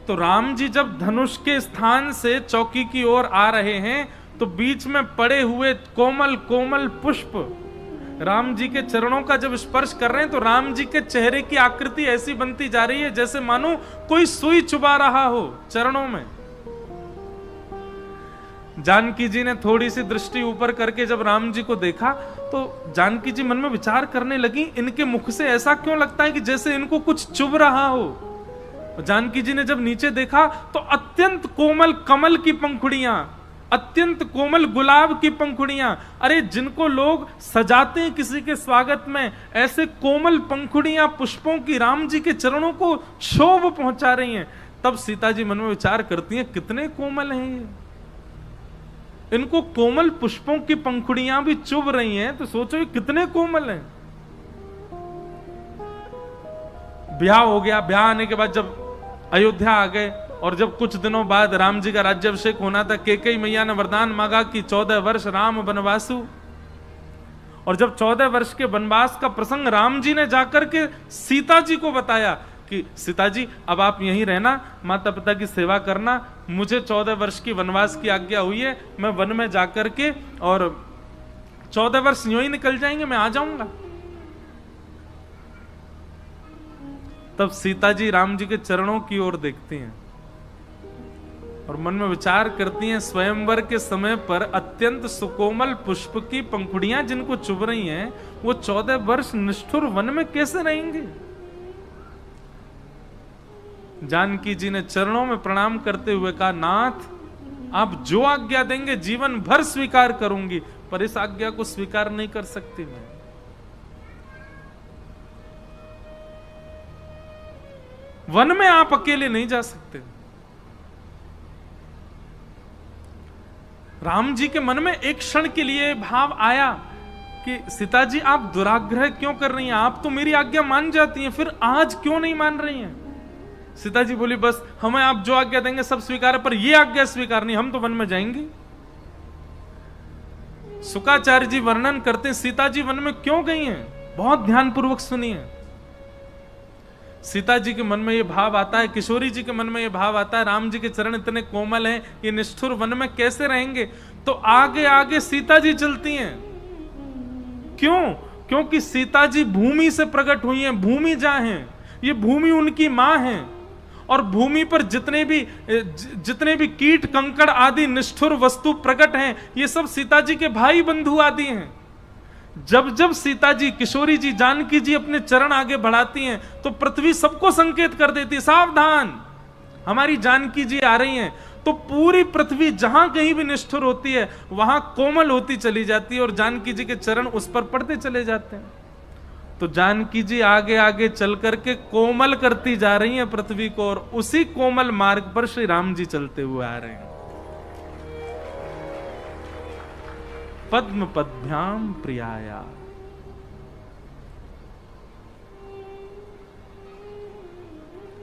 तो राम जी जब धनुष के स्थान से चौकी की ओर आ रहे हैं, तो बीच में पड़े हुए कोमल कोमल पुष्प राम जी के चरणों का जब स्पर्श कर रहे हैं, तो राम जी के चेहरे की आकृति ऐसी बनती जा रही है जैसे मानो कोई सुई चुबा रहा हो चरणों में। जानकी जी ने थोड़ी सी दृष्टि ऊपर करके जब राम जी को देखा, तो जानकी जी मन में विचार करने लगी, इनके मुख से ऐसा क्यों लगता है कि जैसे इनको कुछ चुभ रहा हो। जानकी जी ने जब नीचे देखा, तो अत्यंत कोमल कमल की पंखुड़ियां, अत्यंत कोमल गुलाब की पंखुड़ियां, अरे जिनको लोग सजाते हैं किसी के स्वागत में, ऐसे कोमल पंखुड़ियां पुष्पों की राम जी के चरणों को शोभ पहुंचा रही हैं। तब सीता जी मन में विचार करती हैं, कितने कोमल हैं ये, इनको कोमल पुष्पों की पंखुड़ियां भी चुभ रही हैं, तो सोचो ये कितने कोमल हैं। ब्याह हो गया, ब्याह आने के बाद जब अयोध्या आ गए, और जब कुछ दिनों बाद राम जी का राज्याभिषेक होना था, कैकेयी मैया ने वरदान मांगा कि 14 वर्ष राम वनवासु। और जब 14 वर्ष के वनवास का प्रसंग राम जी ने जाकर के सीता जी को बताया कि सीता जी अब आप यहीं रहना, माता पिता की सेवा करना, मुझे 14 वर्ष की वनवास की आज्ञा हुई है, मैं वन में जाकर के, और 14 वर्ष यूं ही निकल जाएंगे, मैं आ जाऊंगा। तब सीता जी राम जी के चरणों की ओर देखती हैं और मन में विचार करती हैं, स्वयंवर के समय पर अत्यंत सुकोमल पुष्प की पंखुड़ियां जिनको चुभ रही हैं, वो 14 वर्ष निष्ठुर वन में कैसे रहेंगे। जानकी जी ने चरणों में प्रणाम करते हुए कहा, नाथ आप जो आज्ञा देंगे जीवन भर स्वीकार करूंगी, पर इस आज्ञा को स्वीकार नहीं कर सकती मैं। वन में आप अकेले नहीं जा सकते। राम जी के मन में एक क्षण के लिए भाव आया कि सीता जी आप दुराग्रह क्यों कर रही हैं, आप तो मेरी आज्ञा मान जाती हैं, फिर आज क्यों नहीं मान रही हैं। सीता जी बोली बस हमें आप जो आज्ञा देंगे सब स्वीकार है, पर ये आज्ञा स्वीकार नहीं, हम तो वन में जाएंगे। शुकाचार्य जी वर्णन करते हैं सीता जी वन में क्यों गई हैं, बहुत ध्यानपूर्वक सुनिए। सीता जी के मन में ये भाव आता है, किशोरी जी के मन में ये भाव आता है, राम जी के चरण इतने कोमल हैं, ये निष्ठुर वन में कैसे रहेंगे। तो आगे आगे सीता जी चलती हैं। क्यों? क्योंकि सीता जी भूमि से प्रकट हुई हैं, भूमि जहां हैं, ये भूमि उनकी मां है, और भूमि पर जितने भी कीट कंकड़ आदि निष्ठुर वस्तु प्रकट हैं, ये सब सीता जी के भाई बंधु आदि हैं। जब जब सीता जी, किशोरी जी, जानकी जी अपने चरण आगे बढ़ाती हैं तो पृथ्वी सबको संकेत कर देती है, सावधान हमारी जानकी जी आ रही हैं। तो पूरी पृथ्वी जहां कहीं भी निष्ठुर होती है वहां कोमल होती चली जाती है और जानकी जी के चरण उस पर पड़ते चले जाते हैं। तो जानकी जी आगे आगे चल करके कोमल करती जा रही हैं पृथ्वी को, और उसी कोमल मार्ग पर श्री राम जी चलते हुए आ रहे हैं। पद्म पद्भ्याम प्रियाया।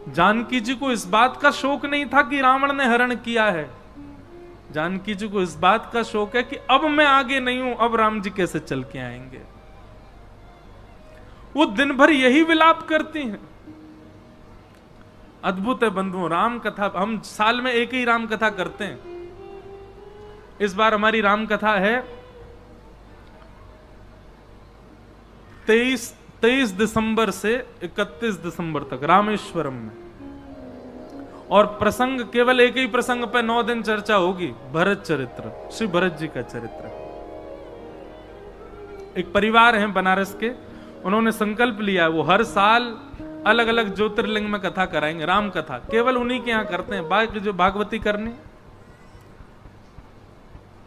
जानकी जी को इस बात का शोक नहीं था कि रावण ने हरण किया है, जानकी जी को इस बात का शोक है कि अब मैं आगे नहीं हूं, अब राम जी कैसे चल के आएंगे। वो दिन भर यही विलाप करती हैं। अद्भुत है बंधुओं, राम कथा हम साल में एक ही राम कथा करते हैं। इस बार हमारी राम कथा है 23 दिसंबर से 31 दिसंबर तक रामेश्वरम में, और प्रसंग केवल एक ही प्रसंग पे 9 दिन चर्चा होगी, भरत चरित्र, श्री भरत जी का चरित्र। एक परिवार है बनारस के, उन्होंने संकल्प लिया है वो हर साल अलग अलग ज्योतिर्लिंग में कथा कराएंगे, राम कथा केवल उन्हीं के यहां करते हैं, बाकी जो भागवती करनी।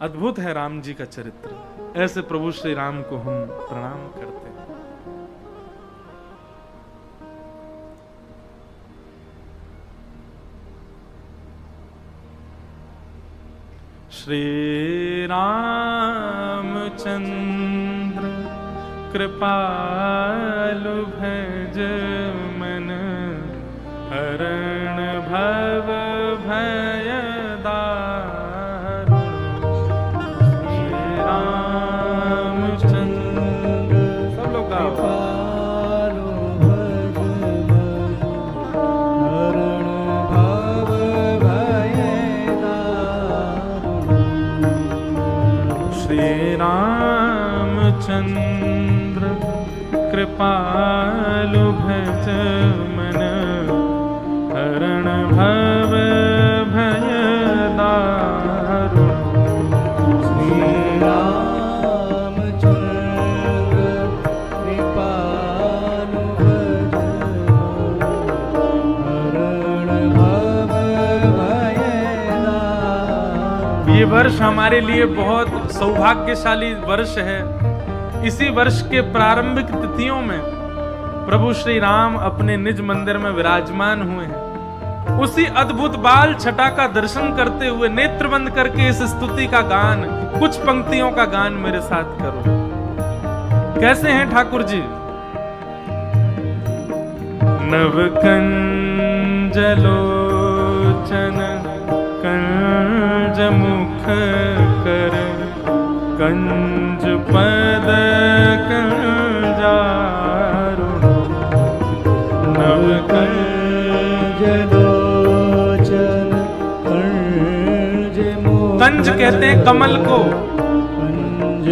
अद्भुत है राम जी का चरित्र। ऐसे प्रभु श्री राम को हम प्रणाम करते हैं। श्री रामचंद्र कृपालु भज मन, हरण भव भय दारुण। श्री रामचंद्र, सब लोग कृपालु भज मन, हरण भव भय दारुण। श्री रामचंद्र कृपालु भज मन, हरण भव भय दारुण। श्री रामचंद्र कृपालु भज मन, हरण भव भय दारुण। ये वर्ष हमारे लिए बहुत सौभाग्यशाली वर्ष है। इसी वर्ष के प्रारंभिक तिथियों में प्रभु श्री राम अपने निज मंदिर में विराजमान हुए हैं। उसी अद्भुत बाल छटा का दर्शन करते हुए नेत्र बंद करके इस स्तुति का गान, कुछ पंक्तियों का गान मेरे साथ करो। कैसे हैं ठाकुर जी? नवकंज लोचन कंज मुख कर, कंज पद कंजारुण। नवकंज लोचन कंज मुख, कंज कहते हैं कमल को, कंज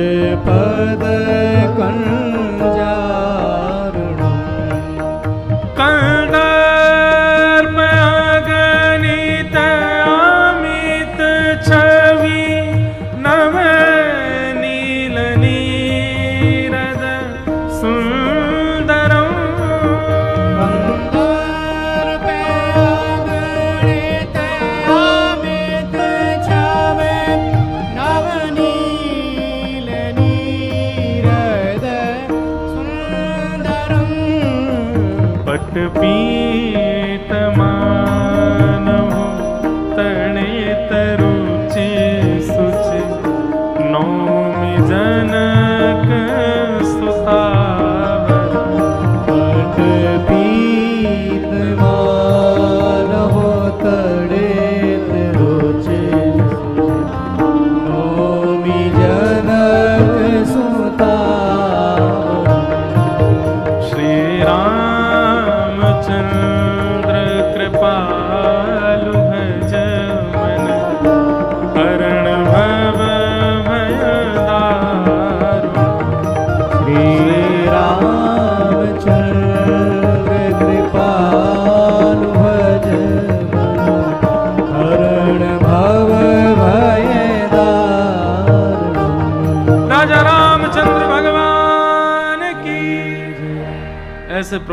पद कंजारुण। कंदर्प अगणित अमित छवि, नव नील नीरद सुंदरम। कंदर्प अगणित अमित छवि, नव नील नीरद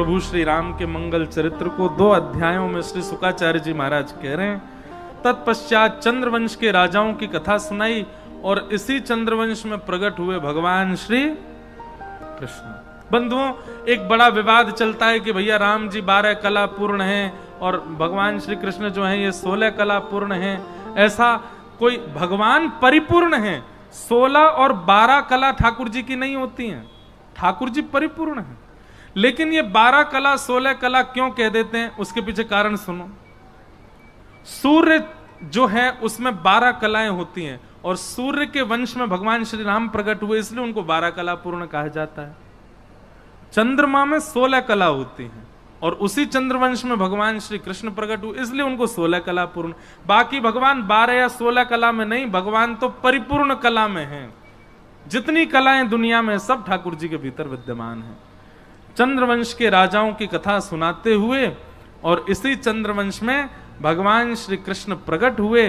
प्रभु श्री राम के मंगल चरित्र को 2 अध्यायों में श्री शुकाचार्य जी महाराज कह रहे हैं। तत्पश्चात चंद्रवंश के राजाओं की कथा सुनाई और इसी चंद्रवंश में प्रकट हुए भगवान श्री कृष्ण। बंधुओं, एक बड़ा विवाद चलता है कि भैया राम जी 12 कला पूर्ण हैं और भगवान श्री कृष्ण जो हैं ये 16 कला पूर्ण हैं। ऐसा कोई, भगवान परिपूर्ण हैं। 16 और 12 कला ठाकुर जी की नहीं होती हैं, ठाकुर जी परिपूर्ण हैं। लेकिन ये 12 कला 16 कला क्यों कह देते हैं, उसके पीछे कारण सुनो। सूर्य जो है उसमें 12 कलाएं होती हैं और सूर्य के वंश में भगवान श्री राम प्रकट हुए, इसलिए उनको 12 कला पूर्ण कहा जाता है। चंद्रमा में 16 कला होती हैं और उसी चंद्रवंश में भगवान श्री कृष्ण प्रकट हुए, इसलिए उनको 16 कला पूर्ण। बाकी भगवान 12 या 16 कला में नहीं, भगवान तो परिपूर्ण कला में हैं। जितनी कलाएं दुनिया में सब ठाकुर जी के भीतर विद्यमान हैं। चंद्रवंश के राजाओं की कथा सुनाते हुए और इसी चंद्रवंश में भगवान श्री कृष्ण प्रकट हुए।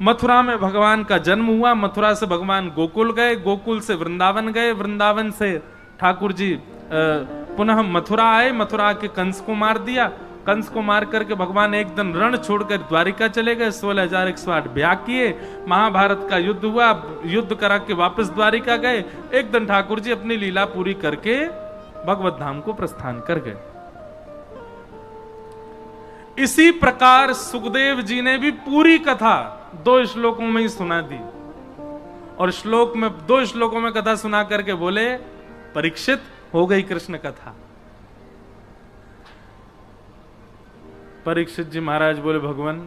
मथुरा में भगवान का जन्म हुआ, मथुरा से भगवान गोकुल गए, गोकुल से वृंदावन गए, वृंदावन से ठाकुर जी पुनः मथुरा आए, मथुरा के कंस को मार दिया, कंस को मार करके भगवान एक दिन रण छोड़कर द्वारिका चले गए। 16,108 ब्याह किए, महाभारत का युद्ध हुआ, युद्ध करा के वापस द्वारिका गए। एक दिन ठाकुर जी अपनी लीला पूरी करके भगवत धाम को प्रस्थान कर गए। इसी प्रकार सुखदेव जी ने भी पूरी कथा 2 श्लोकों में ही सुना दी और श्लोक में 2 श्लोकों में कथा सुना करके बोले, परीक्षित, हो गई कृष्ण कथा। परीक्षित जी महाराज बोले, भगवान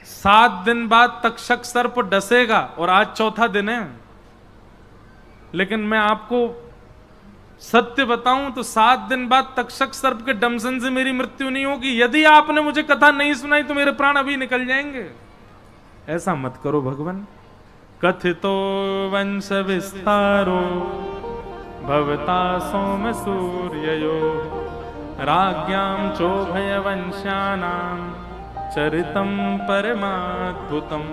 7 दिन बाद तक्षक सर्प डसेगा और आज चौथा दिन है, लेकिन मैं आपको सत्य बताऊं तो 7 दिन बाद तक्षक सर्प के डंसन से मेरी मृत्यु नहीं होगी। यदि आपने मुझे कथा नहीं सुनाई तो मेरे प्राण अभी निकल जाएंगे। ऐसा मत करो भगवान। कथितो वंश विस्तारो भवता सोम सूर्ययो राज्ञां चोभय वंश्यानां चरितम परमाद्भुतम।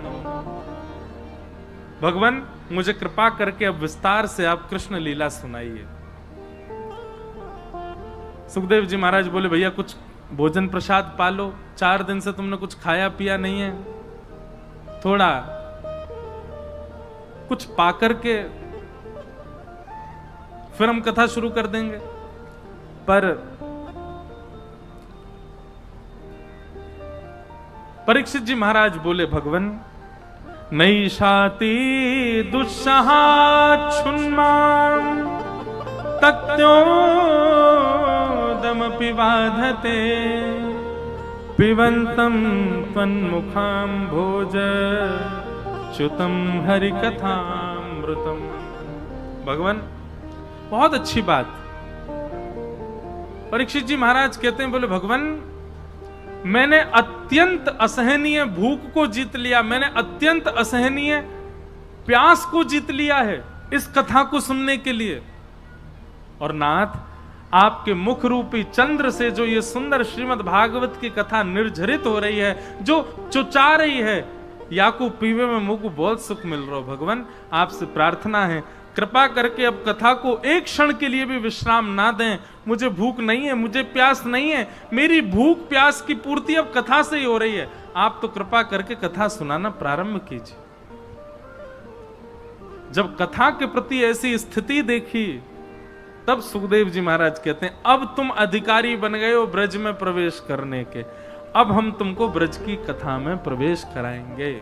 भगवान मुझे कृपा करके अब विस्तार से आप कृष्ण लीला सुनाइए। सुखदेव जी महाराज बोले, भैया कुछ भोजन प्रसाद पालो, 4 दिन से तुमने कुछ खाया पिया नहीं है, थोड़ा कुछ पाकर के फिर हम कथा शुरू कर देंगे। पर परीक्षित जी महाराज बोले, भगवान नैषाति दुस्सहाच्छुन्मां तक्त्योदमपि बाधते पिबन्तं त्वन्मुखाम्भोज च्युतम हरिकथामृतम। भगवान बहुत अच्छी बात। परीक्षित जी महाराज कहते हैं, बोले भगवान मैंने अत्यंत असहनीय भूख को जीत लिया, मैंने अत्यंत असहनीय प्यास को जीत लिया है इस कथा को सुनने के लिए। और नाथ, आपके मुख रूपी चंद्र से जो ये सुंदर श्रीमद् भागवत की कथा निर्झरित हो रही है, जो चुचा रही है, याकू पीवे में मुझको बहुत सुख मिल रहा हो। भगवान आपसे प्रार्थना है, कृपा करके अब कथा को एक क्षण के लिए भी विश्राम ना दें। मुझे भूख नहीं है, मुझे प्यास नहीं है, मेरी भूख प्यास की पूर्ति अब कथा से ही हो रही है। आप तो कृपा करके कथा सुनाना प्रारंभ कीजिए। जब कथा के प्रति ऐसी स्थिति देखी तब सुखदेव जी महाराज कहते हैं, अब तुम अधिकारी बन गए हो ब्रज में प्रवेश करने के, अब हम तुमको ब्रज की कथा में प्रवेश कराएंगे।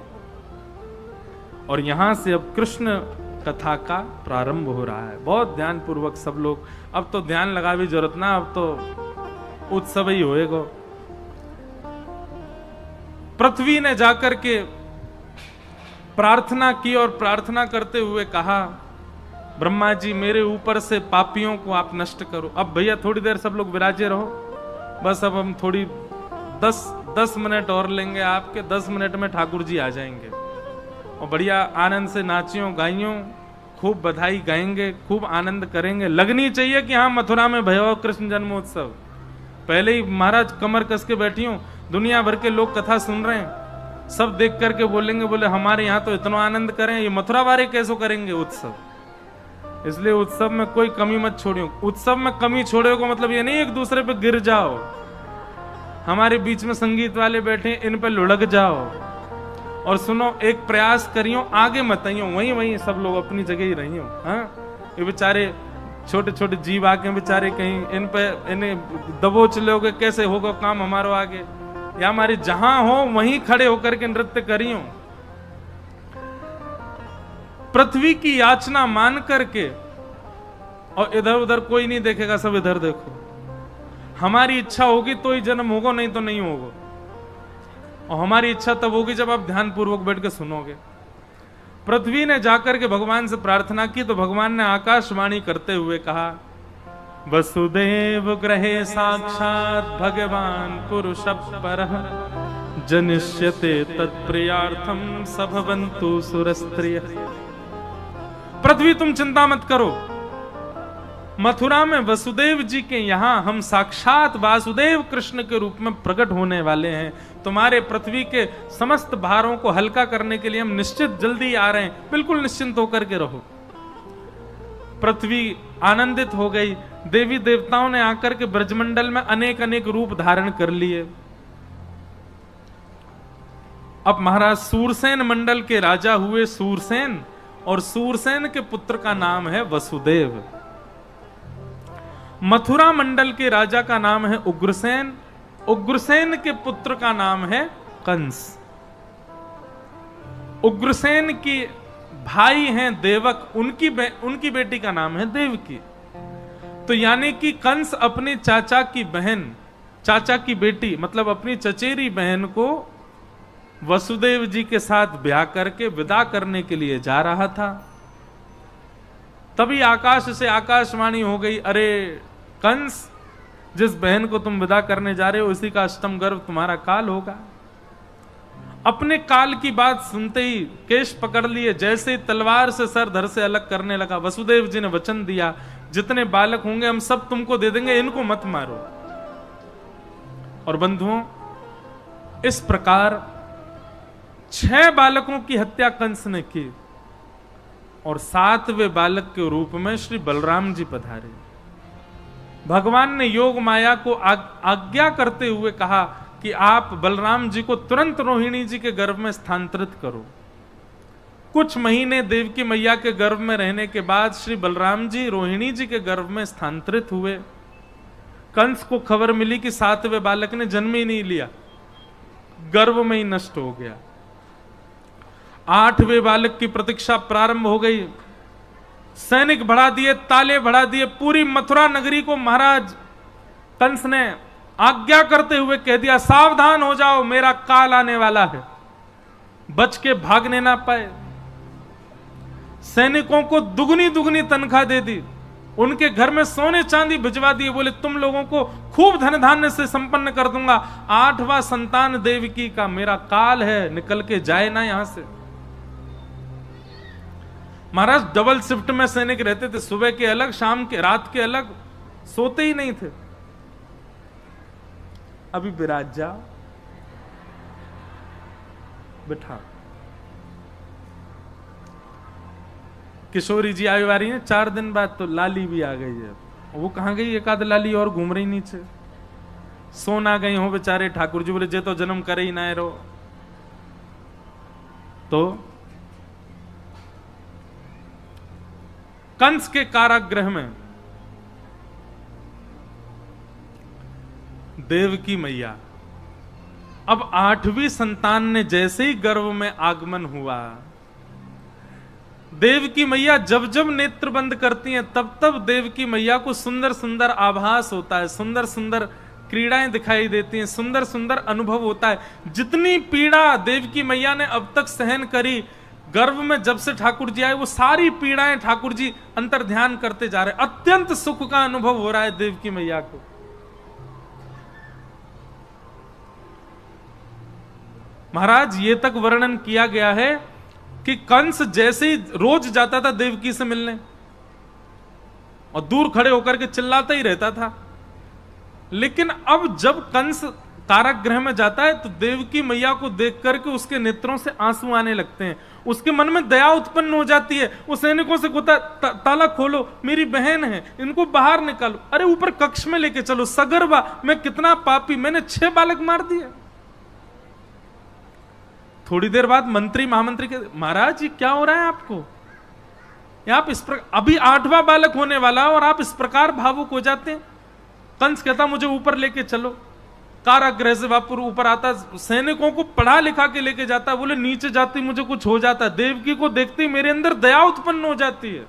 और यहां से अब कृष्ण कथा का प्रारंभ हो रहा है। बहुत ध्यान पूर्वक सब लोग, अब तो ध्यान लगा भी जरूरत ना, अब तो उत्सव ही होएगा। पृथ्वी ने जाकर के प्रार्थना की और प्रार्थना करते हुए कहा, ब्रह्मा जी मेरे ऊपर से पापियों को आप नष्ट करो। अब भैया थोड़ी देर सब लोग विराजे रहो, बस अब हम थोड़ी 10 मिनट और लेंगे आपके, 10 मिनट में ठाकुर जी आ जाएंगे और बढ़िया आनंद से नाचियों गाइयों, खूब बधाई गाएंगे, खूब आनंद करेंगे। लगनी चाहिए कि हाँ मथुरा में भयो कृष्ण जन्मोत्सव। पहले ही महाराज कमर कस के बैठी हूं, दुनिया भर के लोग कथा सुन रहे हैं, सब देख करके बोलेंगे, बोले हमारे यहाँ तो इतना आनंद करें, ये मथुरा वाले कैसे करेंगे उत्सव। इसलिए उत्सव में कोई कमी मत छोड़ियो। उत्सव में कमी छोड़े को मतलब ये नहीं एक दूसरे पे गिर जाओ, हमारे बीच में संगीत वाले बैठे इन पे लुढ़क जाओ। और सुनो, एक प्रयास करियो, आगे मत आइयो, वहीं वहीं सब लोग अपनी जगह ही रहियो। हाँ, ये बेचारे छोटे छोटे जीव आके बेचारे कहीं इन पे इन्हें दबोच लोगे, कैसे होगा काम हमारो आगे? या हमारे जहां हो वहीं खड़े होकर के नृत्य करियो। पृथ्वी की याचना मान करके, और इधर उधर कोई नहीं देखेगा, सब इधर देखो। हमारी इच्छा होगी तो ही जन्म होगा, नहीं तो नहीं होगा। और हमारी इच्छा तब होगी जब आप ध्यान पूर्वक बैठ के सुनोगे। पृथ्वी ने जाकर के भगवान से प्रार्थना की तो भगवान ने आकाशवाणी करते हुए कहा, वसुदेव ग्रहे साक्षात भगवान पुरुष परः जनिष्यते तत्प्रियार्थम सभवन्तु सुरस्त्रिय। पृथ्वी तुम चिंता मत करो, मथुरा में वसुदेव जी के यहां हम साक्षात वासुदेव कृष्ण के रूप में प्रकट होने वाले हैं। तुम्हारे पृथ्वी के समस्त भारों को हल्का करने के लिए हम निश्चित जल्दी आ रहे हैं, बिल्कुल निश्चिंत होकर के रहो। पृथ्वी आनंदित हो गई। देवी देवताओं ने आकर के ब्रजमंडल में अनेक अनेक रूप धारण कर लिए। अब महाराज सूरसेन मंडल के राजा हुए सूरसेन, और सूरसेन के पुत्र का नाम है वसुदेव। मथुरा मंडल के राजा का नाम है उग्रसेन, उग्रसेन के पुत्र का नाम है कंस। उग्रसेन की भाई हैं देवक, उनकी बेटी का नाम है देवकी। तो यानी कि कंस अपने चाचा की बहन, चाचा की बेटी मतलब अपनी चचेरी बहन को वसुदेव जी के साथ ब्याह करके विदा करने के लिए जा रहा था। तभी आकाश से आकाशवाणी हो गई, अरे कंस, जिस बहन को तुम विदा करने जा रहे हो उसी का अष्टम गर्भ तुम्हारा काल होगा। अपने काल की बात सुनते ही केश पकड़ लिए, जैसे ही तलवार से सर धड़ से अलग करने लगा। वसुदेव जी ने वचन दिया, जितने बालक होंगे हम सब तुमको दे देंगे, इनको मत मारो। और बंधुओं, इस प्रकार 6 बालकों की हत्या कंस ने की, और 7वें बालक के रूप में श्री बलराम जी पधारे। भगवान ने योग माया को आज्ञा करते हुए कहा कि आप बलराम जी को तुरंत रोहिणी जी के गर्भ में स्थानांतरित करो। कुछ महीने देवकी मैया के गर्भ में रहने के बाद श्री बलराम जी रोहिणी जी के गर्भ में स्थानांतरित हुए। कंस को खबर मिली कि 7वें बालक ने जन्म ही नहीं लिया, गर्भ में ही नष्ट हो गया। 8वें बालक की प्रतीक्षा प्रारंभ हो गई। सैनिक बढ़ा दिए, ताले बढ़ा दिए। पूरी मथुरा नगरी को महाराज कंस ने आज्ञा करते हुए कह दिया, सावधान हो जाओ, मेरा काल आने वाला है, बच के भागने ना पाए। सैनिकों को दुगनी दुगनी तनख्वाह दे दी, उनके घर में सोने चांदी भिजवा दिए। बोले तुम लोगों को खूब धन धान्य से संपन्न कर दूंगा। 8वां संतान देवकी का मेरा काल है, निकल के जाए ना यहां से। महाराज डबल शिफ्ट में सैनिक रहते थे, सुबह के अलग, शाम के, रात के अलग, सोते ही नहीं थे। अभी विराज जाओ, बिठा। किशोरी जी आई वारी है, 4 दिन बाद तो लाली भी आ गई है। वो कहां गई? एक आध लाली और घूम रही नीचे। सोना गई हो बेचारे ठाकुर जी। बोले जे तो जन्म करे ही ना रो। तो कंस के कारागृह में देवकी मैया, अब 8वीं संतान ने जैसे ही गर्भ में आगमन हुआ, देवकी मैया जब जब नेत्र बंद करती हैं तब तब देवकी मैया को सुंदर सुंदर आभास होता है, सुंदर सुंदर क्रीड़ाएं दिखाई देती हैं, सुंदर सुंदर अनुभव होता है। जितनी पीड़ा देवकी मैया ने अब तक सहन करी, गर्भ में जब से ठाकुर जी आए वो सारी पीड़ाएं ठाकुर जी अंतर ध्यान करते जा रहे। अत्यंत सुख का अनुभव हो रहा है देवकी मैया को। महाराज ये तक वर्णन किया गया है कि कंस जैसे ही रोज जाता था देवकी से मिलने और दूर खड़े होकर के चिल्लाता ही रहता था, लेकिन अब जब कंस कारागृह में जाता है तो देवकी मैया को देख करके उसके नेत्रों से आंसू आने लगते हैं। उसके मन में दया उत्पन्न हो जाती है। वो सैनिकों से कहता ताला खोलो, मेरी बहन है, इनको बाहर निकालो। अरे ऊपर कक्ष में लेके चलो, सगर्भा, मैं कितना पापी, मैंने 6 बालक मार दिए। थोड़ी देर बाद मंत्री महामंत्री के, महाराज ये क्या हो रहा है आपको? आप इस प्रकार, अभी 8वां बालक होने वाला और आप इस प्रकार भावुक हो जाते हैं। कंस कहता मुझे ऊपर लेके चलो। कारागृह से वापुर ऊपर आता, सैनिकों को पढ़ा लिखा के लेके जाता। बोले नीचे जाती मुझे कुछ हो जाता, देवकी को देखते ही मेरे अंदर दया उत्पन्न हो जाती है।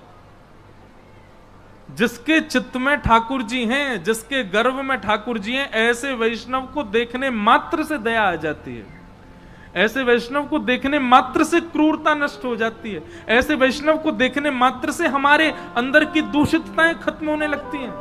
जिसके चित्त में ठाकुर जी हैं, जिसके गर्भ में ठाकुर जी हैं, ऐसे वैष्णव को देखने मात्र से दया आ जाती है। ऐसे वैष्णव को देखने मात्र से क्रूरता नष्ट हो जाती है। ऐसे वैष्णव को देखने मात्र से हमारे अंदर की दूषितताएं खत्म होने लगती हैं।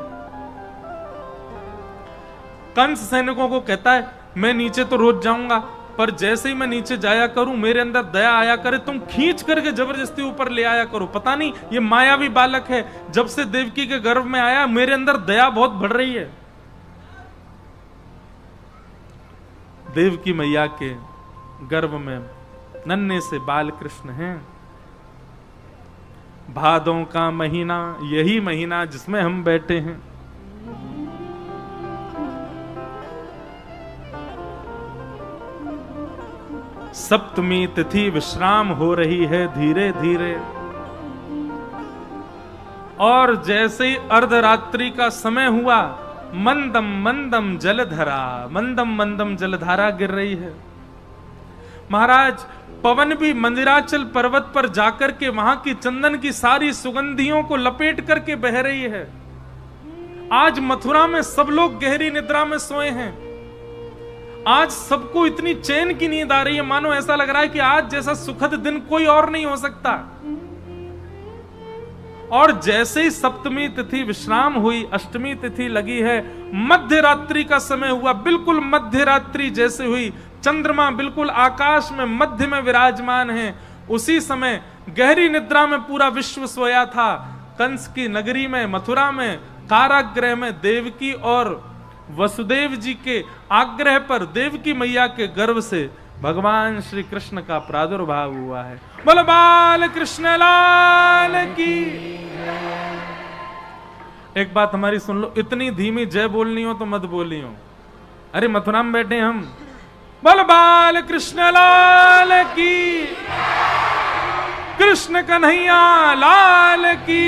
कंस सैनिकों को कहता है मैं नीचे तो रोज जाऊंगा, पर जैसे ही मैं नीचे जाया करूं मेरे अंदर दया आया करे, तुम खींच करके जबरदस्ती ऊपर ले आया करो। पता नहीं ये मायावी बालक है, जब से देवकी के गर्भ में आया मेरे अंदर दया बहुत बढ़ रही है। देवकी मैया के गर्भ में नन्हे से बाल कृष्ण हैं। भादों का महीना, यही महीना जिसमें हम बैठे हैं। सप्तमी तिथि विश्राम हो रही है धीरे धीरे, और जैसे ही अर्धरात्रि का समय हुआ, मंदम मंदम जलधारा, मंदम मंदम जलधारा गिर रही है। महाराज पवन भी मंदिराचल पर्वत पर जाकर के वहां की चंदन की सारी सुगंधियों को लपेट करके बह रही है। आज मथुरा में सब लोग गहरी निद्रा में सोए हैं। आज सबको इतनी चैन की नींद आ रही है, मानो ऐसा लग रहा है कि आज जैसा सुखद दिन कोई और नहीं हो सकता। और जैसे ही सप्तमी तिथि विश्राम हुई, अष्टमी तिथि लगी है, मध्य रात्रि का समय हुआ। बिल्कुल मध्य रात्रि जैसे हुई, चंद्रमा बिल्कुल आकाश में मध्य में विराजमान है। उसी समय गहरी निद्रा में पूरा विश्व सोया था। कंस की नगरी में, मथुरा में, कारागृह में देवकी और वसुदेव जी के आग्रह पर देवकी मैया के गर्भ से भगवान श्री कृष्ण का प्रादुर्भाव हुआ है। बोलो बाल कृष्ण लाल की। एक बात हमारी सुन लो, इतनी धीमी जय बोलनी हो तो मत बोली हो। अरे मथुरा में बैठे हम, बोलो बाल कृष्ण लाल की, कृष्ण कन्हैया लाल की।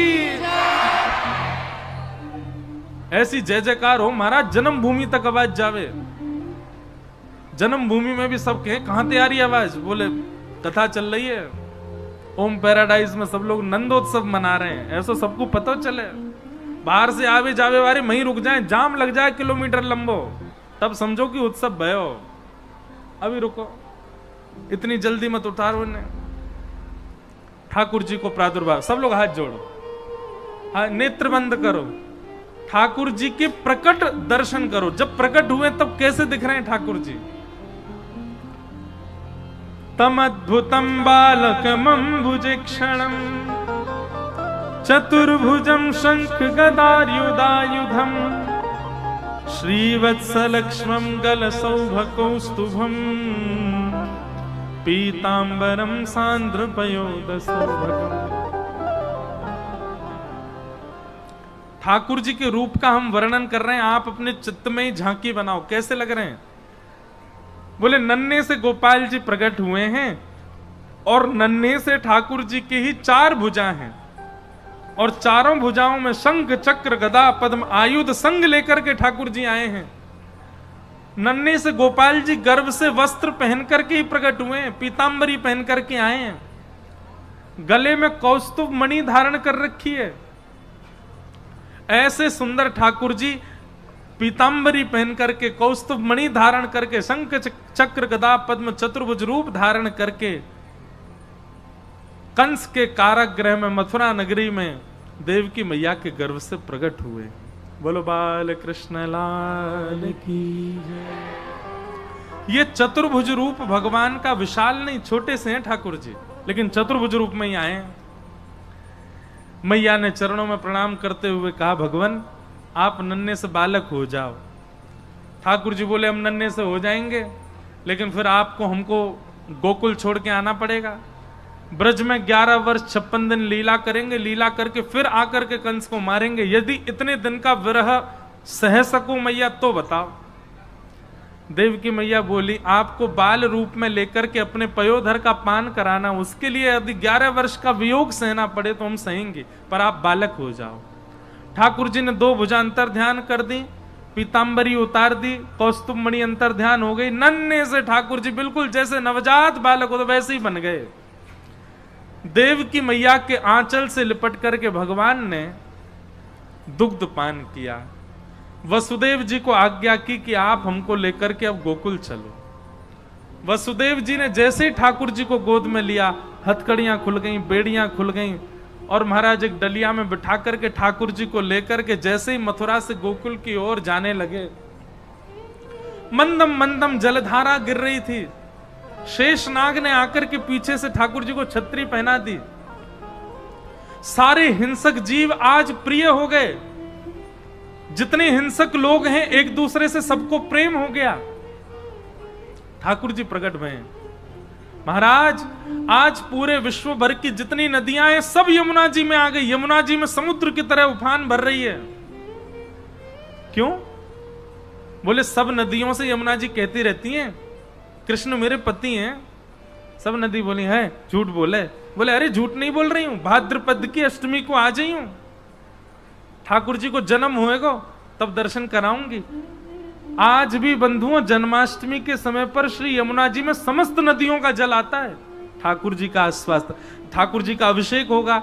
ऐसी जय जयकार हो महाराज, जन्मभूमि तक आवाज जावे। जन्मभूमि में भी सब कहे कहां तैयारी आवाज, बोले कथा चल रही है, ओम पैराडाइज में सब लोग नंदोत्सव मना रहे हैं। ऐसा सबको पता चले, बाहर से आवे जावे वाले वहीं रुक जाए, जाम लग जाए किलोमीटर लंबो, तब समझो कि उत्सव भयो। अभी रुको, इतनी जल्दी मत उतारो इन्हें। ठाकुर जी को प्रादुर्भाव, सब लोग हाथ जोड़ो, हाँ नेत्र बंद करो, ठाकुर जी के प्रकट दर्शन करो। जब प्रकट हुए तब कैसे दिख रहे हैं ठाकुर जी? तम अद्भुतम बालकमंबुजिक्षणम चतुर्भुजम शंख गदायुधायुधम श्रीवत्सलक्ष्मं गलसौभकौस्तुभम पीतांबरम सांद्रपयोदसौभगम। ठाकुर जी के रूप का हम वर्णन कर रहे हैं, आप अपने चित्त में ही झांकी बनाओ, कैसे लग रहे हैं? बोले नन्हे से गोपाल जी प्रकट हुए हैं और नन्हे से ठाकुर जी की ही 4 भुजा हैं और चारों भुजाओं में शंख चक्र गदा पद्म आयुध संग लेकर के ठाकुर जी आए हैं। नन्हे से गोपाल जी गर्भ से वस्त्र पहन करके ही प्रकट हुए हैं, पीतांबरी पहन करके आए हैं, गले में कौस्तुभ मणि धारण कर रखी है। ऐसे सुंदर ठाकुर जी पीतांबरी पहन करके, कौस्तुभ मणि धारण करके, शंख चक्र गदा पद्म चतुर्भुज रूप धारण करके कंस के कारागृह में मथुरा नगरी में देवकी मैया के गर्भ से प्रकट हुए। बोलो बाल कृष्ण लाल की जय। ये चतुर्भुज रूप भगवान का विशाल नहीं, छोटे से हैं ठाकुर जी, लेकिन चतुर्भुज रूप में ही आए हैं। मैया ने चरणों में प्रणाम करते हुए कहा, भगवान आप नन्हे से बालक हो जाओ, ठाकुर जी बोले हम नन्हे से हो जाएंगे, लेकिन फिर आपको हमको गोकुल छोड़ के आना पड़ेगा। ब्रज में 11 वर्ष 56 दिन लीला करेंगे, लीला करके फिर आकर के कंस को मारेंगे। यदि इतने दिन का विरह सह सकूं मैया तो बताओ। देवकी मैया बोली आपको बाल रूप में लेकर के अपने पयोधर का पान कराना, उसके लिए यदि 11 वर्ष का वियोग सहना पड़े तो हम सहेंगे, पर आप बालक हो जाओ। ठाकुर जी ने 2 भुजा अंतर ध्यान कर दी, पीतांबरी उतार दी, कौस्तुभ मणि अंतर ध्यान हो गई। नन्हे से ठाकुर जी बिल्कुल जैसे नवजात बालक हो तो वैसे ही बन गए। देवकी मैया के आंचल से लिपट करके भगवान ने दुग्ध पान किया। वसुदेव जी को आज्ञा की कि आप हमको लेकर के अब गोकुल चलो। वसुदेव जी ने जैसे ही ठाकुर जी को गोद में लिया, हथकड़ियां खुल गईं, बेड़ियां खुल गईं, और महाराज एक डलिया में बिठा करके ठाकुर जी को लेकर के जैसे ही मथुरा से गोकुल की ओर जाने लगे, मंदम मंदम जलधारा गिर रही थी। शेषनाग ने आकर के पीछे से ठाकुर जी को छतरी पहना दी। सारे हिंसक जीव आज प्रिय हो गए। जितने हिंसक लोग हैं एक दूसरे से सबको प्रेम हो गया। ठाकुर जी प्रकट हुए। महाराज आज पूरे विश्व भर की जितनी नदियां हैं सब यमुना जी में आ गई। यमुना जी में समुद्र की तरह उफान भर रही है। क्यों? बोले सब नदियों से यमुना जी कहती रहती हैं कृष्ण मेरे पति हैं। सब नदी बोली है झूठ बोले। बोले अरे झूठ नहीं बोल रही हूं, भाद्रपद की अष्टमी को आ जाई हूं, ठाकुर जी को जन्म होएगा तब दर्शन कराऊंगी। आज भी बंधुओं जन्माष्टमी के समय पर श्री यमुना जी में समस्त नदियों का जल आता है। ठाकुर जी का आश्वासन, ठाकुर जी का अभिषेक होगा।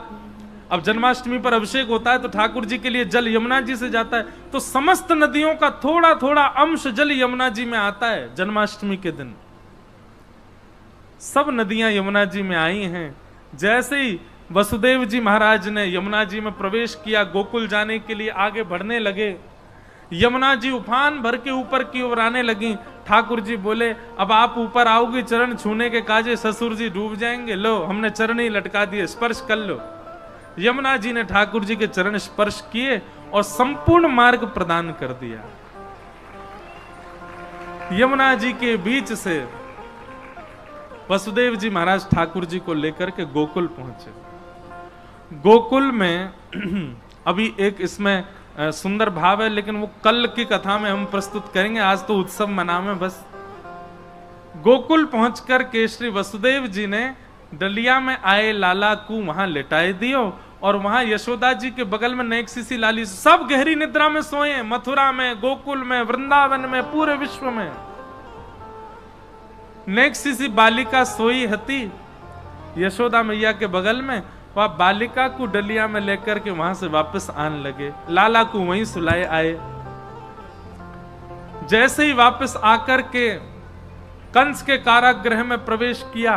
अब जन्माष्टमी पर अभिषेक होता है तो ठाकुर जी के लिए जल यमुना जी से जाता है, तो समस्त नदियों का थोड़ा थोड़ा अंश जल यमुना जी में आता है। जन्माष्टमी के दिन सब नदियां यमुना जी में आई हैं। जैसे ही वसुदेव जी महाराज ने यमुना जी में प्रवेश किया, गोकुल जाने के लिए आगे बढ़ने लगे, यमुना जी उफान भर के ऊपर की ओर आने लगी। ठाकुर जी बोले अब आप ऊपर आओगे, चरण छूने के काजे ससुर जी डूब जाएंगे। लो हमने चरण ही लटका दिए, स्पर्श कर लो। यमुना जी ने ठाकुर जी के चरण स्पर्श किए और संपूर्ण मार्ग प्रदान कर दिया। यमुना जी के बीच से वसुदेव जी महाराज ठाकुर जी को लेकर के गोकुल पहुंचे। गोकुल में अभी एक इसमें सुंदर भाव है, लेकिन वो कल की कथा में हम प्रस्तुत करेंगे। आज तो उत्सव मनावे बस। गोकुल पहुंचकर के श्री वसुदेव जी ने डलिया में आए लाला को वहां लेटाए दियो, और वहां यशोदा जी के बगल में नैक्सी लाली, सब गहरी निद्रा में सोए। मथुरा में, गोकुल में, वृंदावन में, पूरे विश्व में नैक्सी बालिका सोई हती यशोदा मैया के बगल में। वह बालिका को डलिया में लेकर के वहां से वापस आने लगे। लाला को वहीं सुलाए आए। जैसे ही वापस आकर के कंस के कारागृह में प्रवेश किया,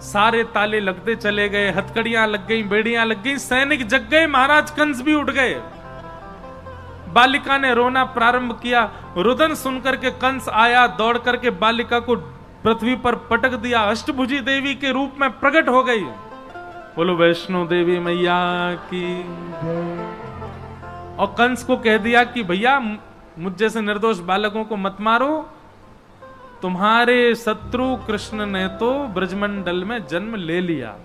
सारे ताले लगते चले गए, हथकड़ियां लग गई, बेड़ियां लग गई, सैनिक जग गए, महाराज कंस भी उठ गए। बालिका ने रोना प्रारंभ किया। रुदन सुनकर के कंस आया, दौड़ करके बालिका को पृथ्वी पर पटक दिया। अष्टभुजी देवी के रूप में प्रकट हो गई। बोलो वैष्णो देवी मैया की। और कंस को कह दिया कि भैया मुझ जैसे निर्दोष बालकों को मत मारो, तुम्हारे शत्रु कृष्ण ने तो ब्रजमंडल में जन्म ले लिया।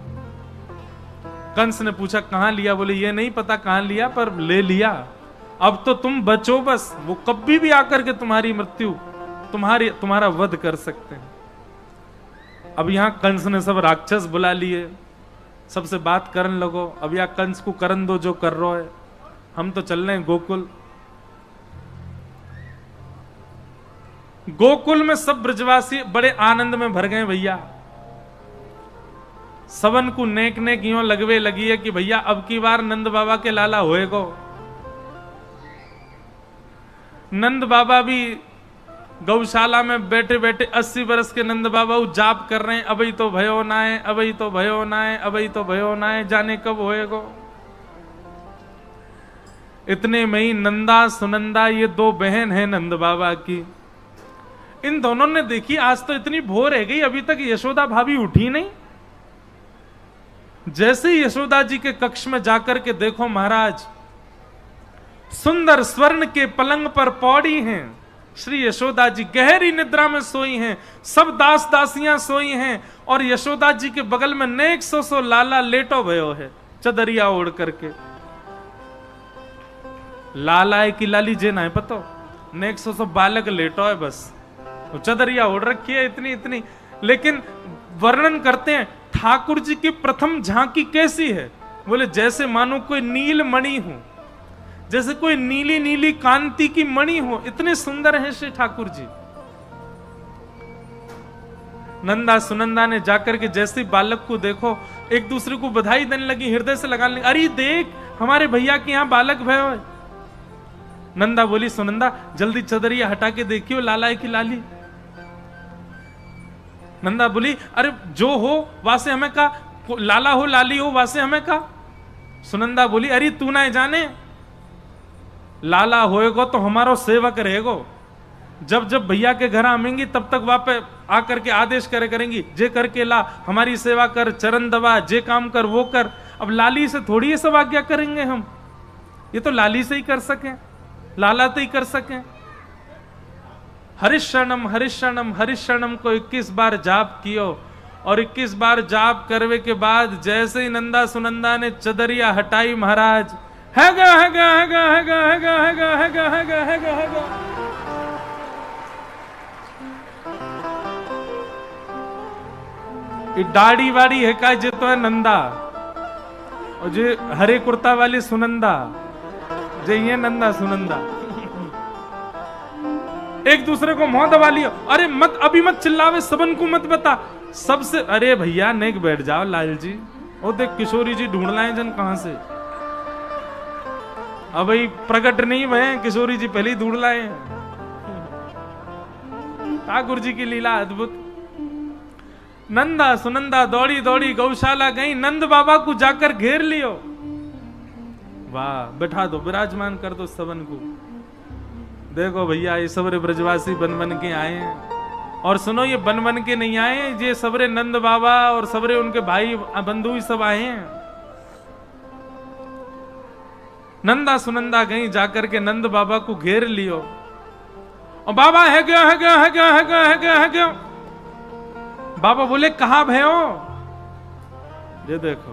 कंस ने पूछा कहां लिया? बोले ये नहीं पता कहां लिया, पर ले लिया। अब तो तुम बचो बस, वो कभी भी आकर के तुम्हारी मृत्यु, तुम्हारा वध कर सकते हैं। अब यहां कंस ने सब राक्षस बुला लिए, सबसे बात करने लगो। अब यहां कंस को करन दो जो कर रहा है, हम तो चल रहे हैं गोकुल। गोकुल में सब ब्रजवासी बड़े आनंद में भर गए भैया। सबन को नेक नेक यूं लगवे लगी है कि भैया अब की बार नंद बाबा के लाला होएगो। नंद बाबा भी गौशाला में बैठे बैठे 80 वर्ष के नंद बाबा जाप कर रहे हैं, अभी तो भयो ना है, अभी तो भयो ना है, अभी तो भयो ना है, जाने कब होएगो। इतने में ही नंदा सुनंदा, ये 2 बहन हैं नंद बाबा की। इन दोनों ने देखी आज तो इतनी भोर रह गई, अभी तक यशोदा भाभी उठी नहीं। जैसे ही यशोदा जी के कक्ष में जाकर के देखो महाराज, सुंदर स्वर्ण के पलंग पर पौड़ी हैं, श्री यशोदा जी गहरी निद्रा में सोई हैं, सब दास दासियां सोई हैं, और यशोदा जी के बगल में नेक सो लाला लेटो भयो है चदरिया ओढ़ करके। लाला है कि लाली जे ना है पतो, नेक सो बालक लेटो है, बस वो चदरिया ओढ़ रखी है इतनी इतनी। लेकिन वर्णन करते हैं ठाकुर जी की प्रथम झांकी कैसी है, बोले जैसे मानो कोई नील मणि हो, जैसे कोई नीली नीली कांति की मणि हो, इतने सुंदर हैं श्री ठाकुर जी। नंदा सुनंदा ने जाकर के जैसे बालक को देखो, एक दूसरे को बधाई देने लगी, हृदय से लगाने लगी, अरे देख हमारे भैया के यहां बालक भयो है। नंदा बोली सुनंदा जल्दी चदरिया हटा के देखियो लाला है कि लाली। नंदा बोली अरे जो हो वासे हमें का, लाला हो लाली हो वासे हमें का। सुनंदा बोली अरे तू ना जाने, लाला होएगो तो हमारो सेवक रहेगो, जब जब भैया के घर आएंगी तब तक वापस आकर के आदेश करे करेंगी, जे करके ला हमारी सेवा कर, चरण दबा, जे काम कर वो कर। अब लाली से थोड़ी ये सब आज्ञा करेंगे हम, ये तो लाली से ही कर सकें, लाला तो ही कर सकें। हरिशरणम हरिशरणम हरिशरणम को 21 बार जाप कियो, और 21 बार जाप करवे के बाद जैसे ही नंदा सुनंदा ने चदरिया हटाई, महाराज हैगा हैगा हैगा हैगा हैगा हैगा हैगा हैगा हैगा हैगा। ये दाढ़ी वाड़ी है का जे तो है नंदा, और जे हरे कुर्ता वाली सुनंदा, जे ये नंदा सुनंदा एक दूसरे को मुंह दबा लियो। अरे मत अभी मत चिल्लावे, सबन को मत बता सबसे। अरे भैया नेक बैठ जाओ लाल जी, ओ देख किशोरी जी ढूंढ लाए जन कहां से, अब भाई प्रकट नहीं हुए, किशोरी जी पहले ही ढूंढ लाए। ठाकुर जी की लीला अद्भुत। नंदा सुनंदा दौड़ी दौड़ी गौशाला गई, नंद बाबा को जाकर घेर लियो, वाह बैठा दो, विराजमान कर दो सबन को। देखो भैया ये सबरे ब्रजवासी बन बन के आए हैं, और सुनो ये बन बन के नहीं आए, ये सबरे नंद बाबा और सबरे उनके भाई बंधु सब आए हैं। नंदा सुनंदा गई जाकर के नंद बाबा को घेर लियो, और बाबा है गया है गया है गया है गया है गया है गया। बाबा बोले कहां भयो, ये देखो